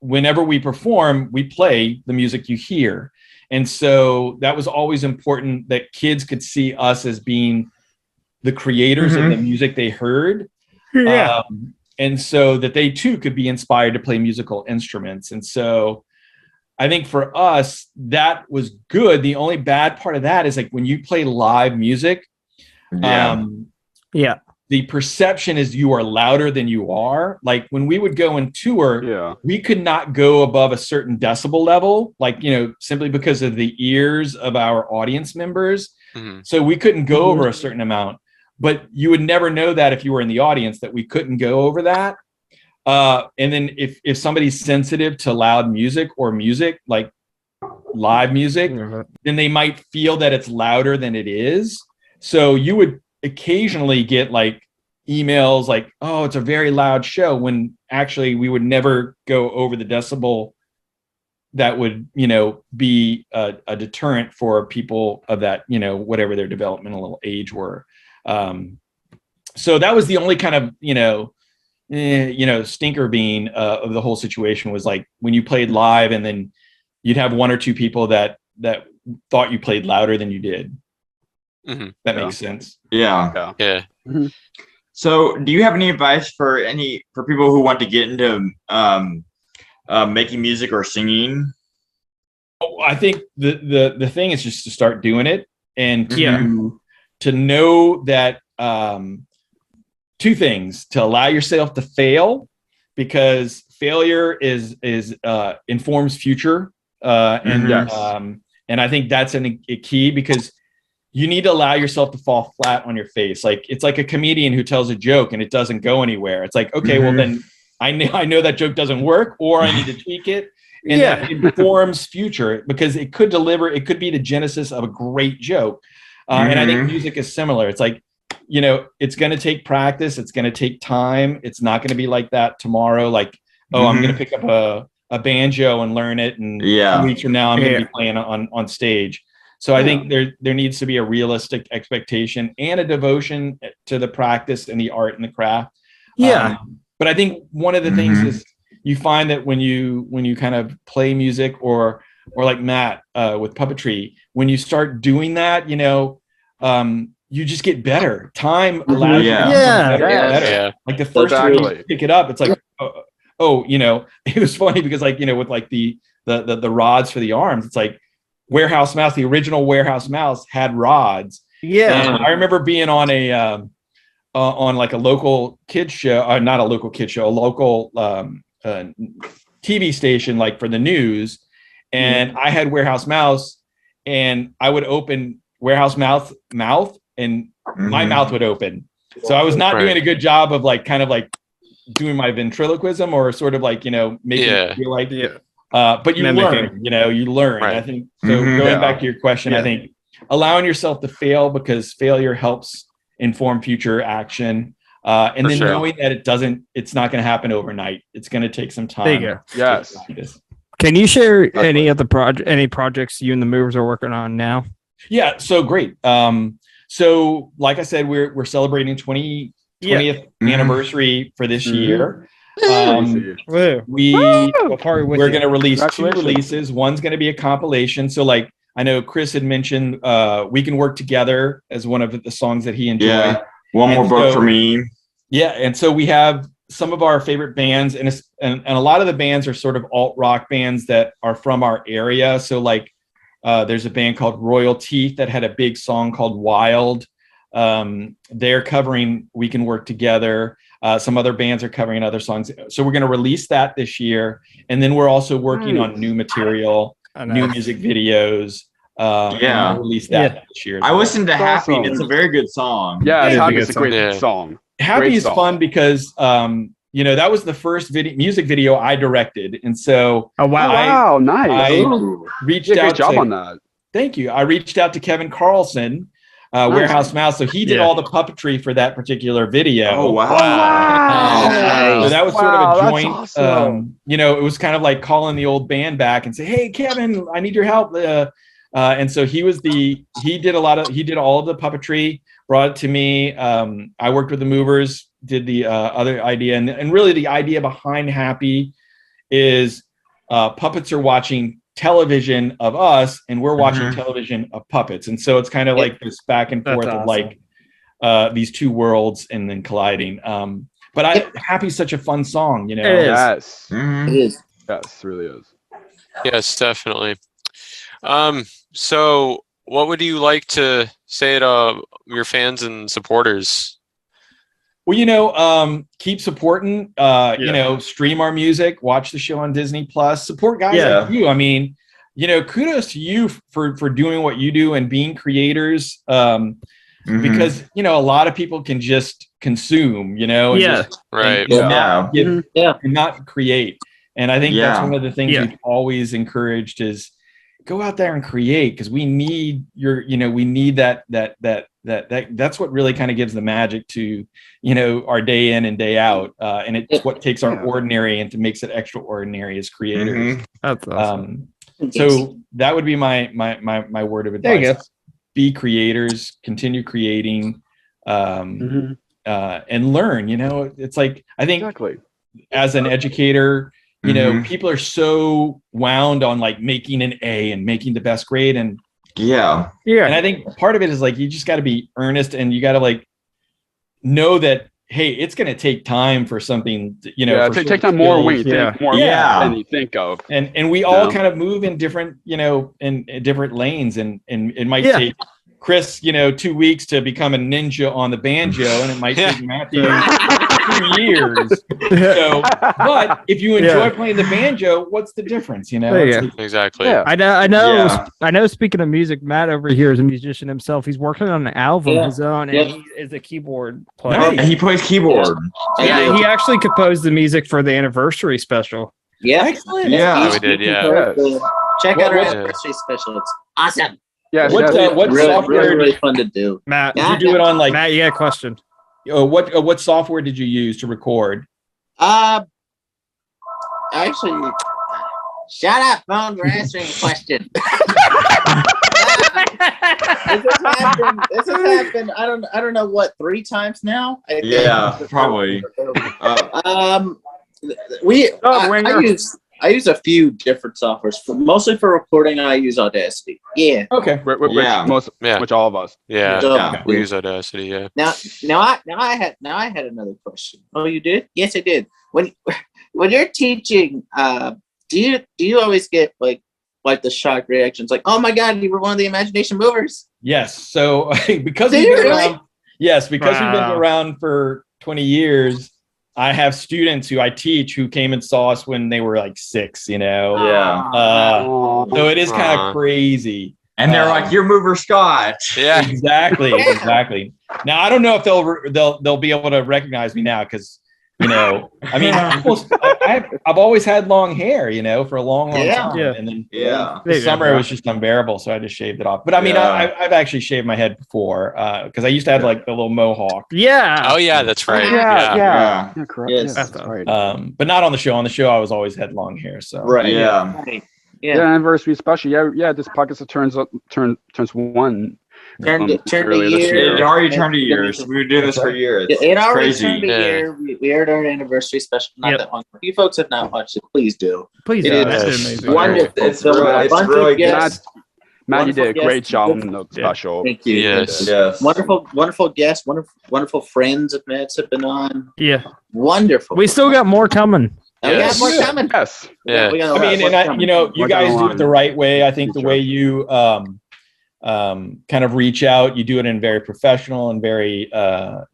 whenever we perform, we play the music you hear. And so that was always important, that kids could see us as being the creators of the music they heard. Yeah. And so that they too could be inspired to play musical instruments. And so I think for us, that was good. The only bad part of that is like when you play live music, the perception is you are louder than you are. Like when we would go and tour, we could not go above a certain decibel level, like, simply because of the ears of our audience members. So we couldn't go over a certain amount, but you would never know that if you were in the audience, that we couldn't go over that. And then if somebody's sensitive to loud music or music, like live music, then they might feel that it's louder than it is. So you would occasionally get like emails like, oh, it's a very loud show, when actually we would never go over the decibel that would, be a deterrent for people of that, whatever their developmental age were. So that was the only kind of, stinker bean of the whole situation, was like when you played live and then you'd have one or two people that thought you played louder than you did. That makes sense. Yeah. Mm-hmm. So do you have any advice for people who want to get into making music or singing? I think the thing is just to start doing it, and to know that two things: to allow yourself to fail, because failure is informs future, and I think that's a key, because you need to allow yourself to fall flat on your face. Like it's like a comedian who tells a joke and it doesn't go anywhere. It's like, okay, well then I know that joke doesn't work, or I need to tweak it. And that informs future, because it could be the genesis of a great joke. And I think music is similar. It's like, it's going to take practice. It's going to take time. It's not going to be like that tomorrow. Like, I'm going to pick up a banjo and learn it, and 2 weeks from now I'm going to be playing on stage. So I think there needs to be a realistic expectation and a devotion to the practice and the art and the craft. But I think one of the things is you find that when you kind of play music or like Matt with puppetry, when you start doing that, you just get better. Time allows you to get better. Like the first time you pick it up, it's like, it was funny because like, with like the rods for the arms, it's like Warehouse Mouse, the original Warehouse Mouse had rods. And I remember being on on like a local kids show, not a local kids show, a local TV station, like for the news. And I had Warehouse Mouse, and I would open Warehouse mouth and my mouth would open. So I was not doing a good job of like kind of like doing my ventriloquism, or sort of like, making it feel like, but you learn, you learn. I think so. Going back to your question, I think allowing yourself to fail, because failure helps inform future action. And then knowing that it's not going to happen overnight. It's going to take some time. Yes. Can you share any of any projects you and the Movers are working on now? Yeah. So great. So like I said, we're celebrating 20th anniversary for this year. We're going to release 2 releases. One's going to be a compilation. So like, I know Chris had mentioned We Can Work Together as one of the songs that he enjoyed. One More Book for Me. Yeah. And so we have some of our favorite bands, and a lot of the bands are sort of alt rock bands that are from our area. So like there's a band called Royal Teeth that had a big song called Wild. They're covering We Can Work Together. Some other bands are covering other songs. So we're going to release that this year. And then we're also working on new material, new music videos. We'll release that this year. I listened to Happy, and it's a very good song. Yeah, Happy is a great song. Happy is fun because that was the first music video I directed, and so nice. I reached out on that. Thank you. I reached out to Kevin Carlson, Warehouse Mouse. So he did all the puppetry for that particular video. Oh, wow. So that was sort of a joint, awesome. it was kind of like calling the old band back and say, hey, Kevin, I need your help. And so he did all of the puppetry, brought it to me. I worked with the movers, did the other idea. And really the idea behind Happy is puppets are watching television of us and we're watching television of puppets. And so it's kind of like this back and forth of like these two worlds and then colliding. But Happy's such a fun song, It is. Yes. It is. Yes, it really is. Yes, definitely. So what would you like to say to your fans and supporters? Well, keep supporting, stream our music, watch the show on Disney Plus, support guys like you. I mean, kudos to you for doing what you do and being creators. Because, a lot of people can just consume, and not create. And I think that's one of the things we've always encouraged is go out there and create, because we need we need that's what really kind of gives the magic to, our day in and day out. And it's what takes our ordinary and makes it extraordinary as creators. That's awesome. So that would be my word of advice. There you go. Be creators, continue creating, and learn. It's like, I think as an educator, people are so wound on like making an A and making the best grade. And and I think part of it is like, you just got to be earnest and you got to like know that, hey, it's going to take time for something, take time more when you think more than you think of. And we all kind of move in different, in different lanes, and it might take Chris, 2 weeks to become a ninja on the banjo, and it might take Matthew 2 years. So, but if you enjoy playing the banjo, what's the difference? Exactly. Yeah. I know. Speaking of music, Matt over here is a musician himself. He's working on an album of his own, and he is a keyboard player. Nice. He plays keyboard. Yeah, he actually composed the music for the anniversary special. Yeah, excellent. Yeah, we did. Yeah. Check out our anniversary special. It's awesome. What Really, software? really fun to do. Matt, Did you do it on like? Matt, you got a question? What software did you use to record? Actually, shut up, phone. We're answering a question. This has happened. I don't know what, 3 times now. Probably. I use a few different softwares. Mostly for recording, I use Audacity. Yeah. Okay. Which all of us. Yeah. We use Audacity. Yeah. Now I had another question. Oh, you did? Yes, I did. When you're teaching, do you always get like the shock reactions, like, oh my God, you were one of the imagination movers? Yes. So because we've been around, we've been around for 20 years. I have students who I teach who came and saw us when they were like 6, So it is kind of crazy. And they're like, "You're Mover Scott." Yeah, exactly. Now I don't know if they'll be able to recognize me now, because I mean, I've always had long hair, for a long time. Yeah. And then this summer it was just unbearable, so I just shaved it off. But I mean, I've actually shaved my head before, because I used to have like the little mohawk. Yeah. Oh yeah, that's right. Yeah. Correct. Yes. That's right. But not on the show. On the show, I was always had long hair. So Yeah. Anniversary special. Yeah. This podcast turns 1. Turned a It year. already turned a year. So we were doing this for a year. It already crazy. turned a year. We aired our anniversary special not that long. If you folks have not watched it, please do. Please It do. is That's amazing. wonderful. It's really good. Matt, you did a great job on the special. Thank you. Yes. Wonderful guests. Wonderful friends of Matt's have been on. Yeah. Wonderful. We still got more coming. We got more coming. Yes. Yeah. We got a I lot mean, more and coming. you guys do it the right way. I think the way you kind of reach out, you do it in a very professional and very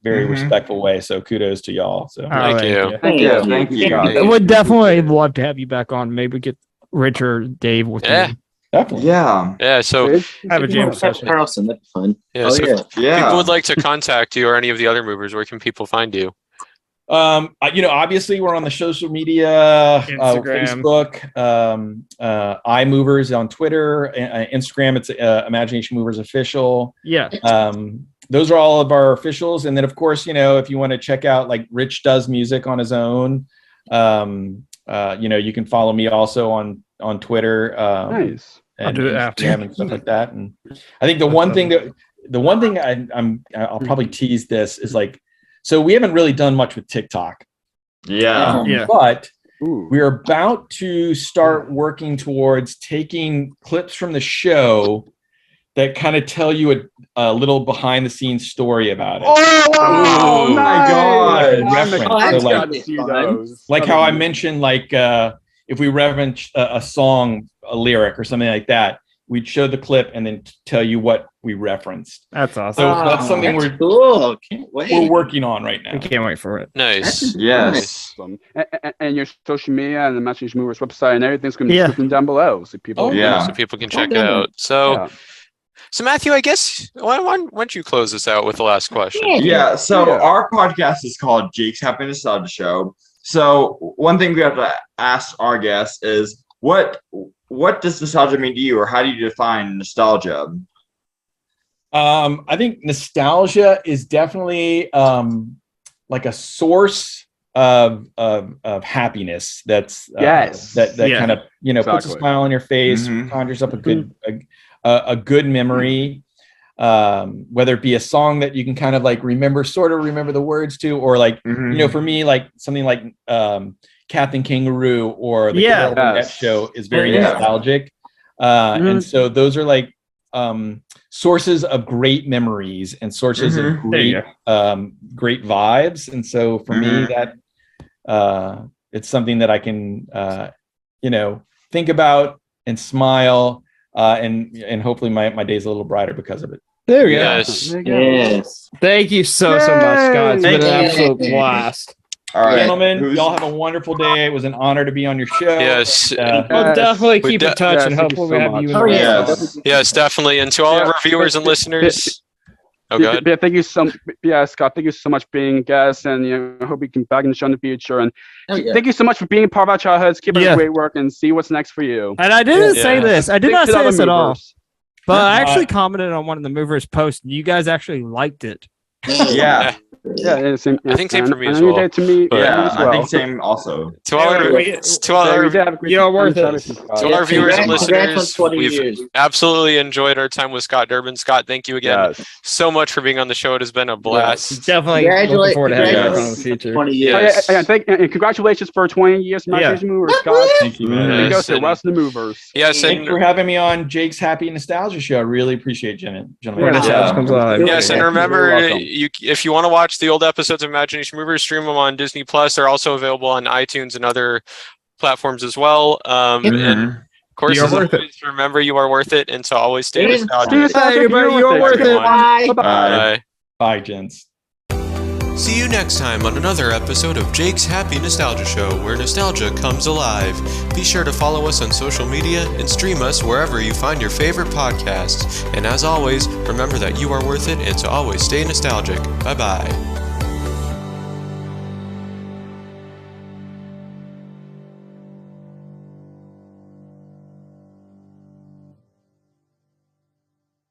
respectful way. So kudos to y'all. So Thank you. Thank you. Thank you. I would definitely love to have you back on. Maybe get Rich or Dave with Yeah. you. definitely. Yeah. So Have a jam session. Carlson, that'd be fun. yeah. So if Yeah. people would like to contact you or any of the other movers, where can people find you? Obviously we're on the social media, Instagram. Facebook, iMovers on Twitter, Instagram. It's Imagination Movers Official. Yeah. Those are all of our officials. And then, of course, if you want to check out like Rich does music on his own, you can follow me also on Twitter. Nice. And I'll do it after. Instagram and stuff like that. And I think the one thing I'll probably tease this is like, so we haven't really done much with TikTok. Yeah. But we're about to start working towards taking clips from the show that kind of tell you a little behind the scenes story about it. Oh my God! Like how I mentioned, like if we reference a song, a lyric or something like that, we'd show the clip and then tell you what we referenced. That's awesome. So that's something cool. Can't wait. we're working on right now. I can't wait for it. Nice. Yes. Awesome. And your social media and the Imagination Movers website and everything's going to be written down below, so people. Yeah. So people can check it out. So Matthew, I guess why don't you close this out with the last question? Yeah. So our podcast is called Jake's Happy Nostalgia Show. So one thing we have to ask our guests is what does nostalgia mean to you, or how do you define nostalgia? I think nostalgia is definitely like a source of happiness. That's that kind of puts a smile on your face, conjures up a good memory. Whether it be a song that you can kind of like remember the words to, or like for me, like something like Captain Kangaroo or the Carol Burnett Show is very nostalgic. And so those are like sources of great memories and sources of great vibes. And so for me, that it's something that I can think about and smile, and hopefully my day's a little brighter because of it. There you go. Yes. Thank you so much, Scott. It's been an absolute blast. All right, gentlemen, y'all have a wonderful day. It was an honor to be on your show. Yes. We'll definitely keep in touch and hopefully we have you. Yes, definitely. And to all of our viewers and listeners. Oh, go ahead. Yeah, thank you Scott. Thank you so much for being a guest, and I hope we can back in the show in the future. And thank you so much for being part of our childhoods. Keep up the great work, and see what's next for you. And I didn't say this. I did not say this at all. But I actually commented on one of the movers' posts. You guys actually liked it. Yeah. Yeah, same, I think same for me as well. I think same also. To all our viewers and listeners, we've absolutely enjoyed our time with Scott Durbin. Scott, thank you again so much for being on the show. It has been a blast. Definitely looking forward to having you back in the future. 20 years. And congratulations for 20 years, Imagination Movers, Scott. Thank you, man. Go to West the Movers. Yes, thanks for having me on Jake's Happy Nostalgia Show. I really appreciate it, gentlemen. Yes, and remember, if you want to watch the old episodes of Imagination Movers, stream them on Disney Plus. They're also available on iTunes and other platforms as well. And of course, as always, remember, you are worth it, and so always stay nostalgic. Bye, everybody. You are worth it. Bye. Bye. Bye, gents. See you next time on another episode of Jake's Happy Nostalgia Show, where nostalgia comes alive. Be sure to follow us on social media and stream us wherever you find your favorite podcasts. And as always, remember that you are worth it and to always stay nostalgic. Bye-bye.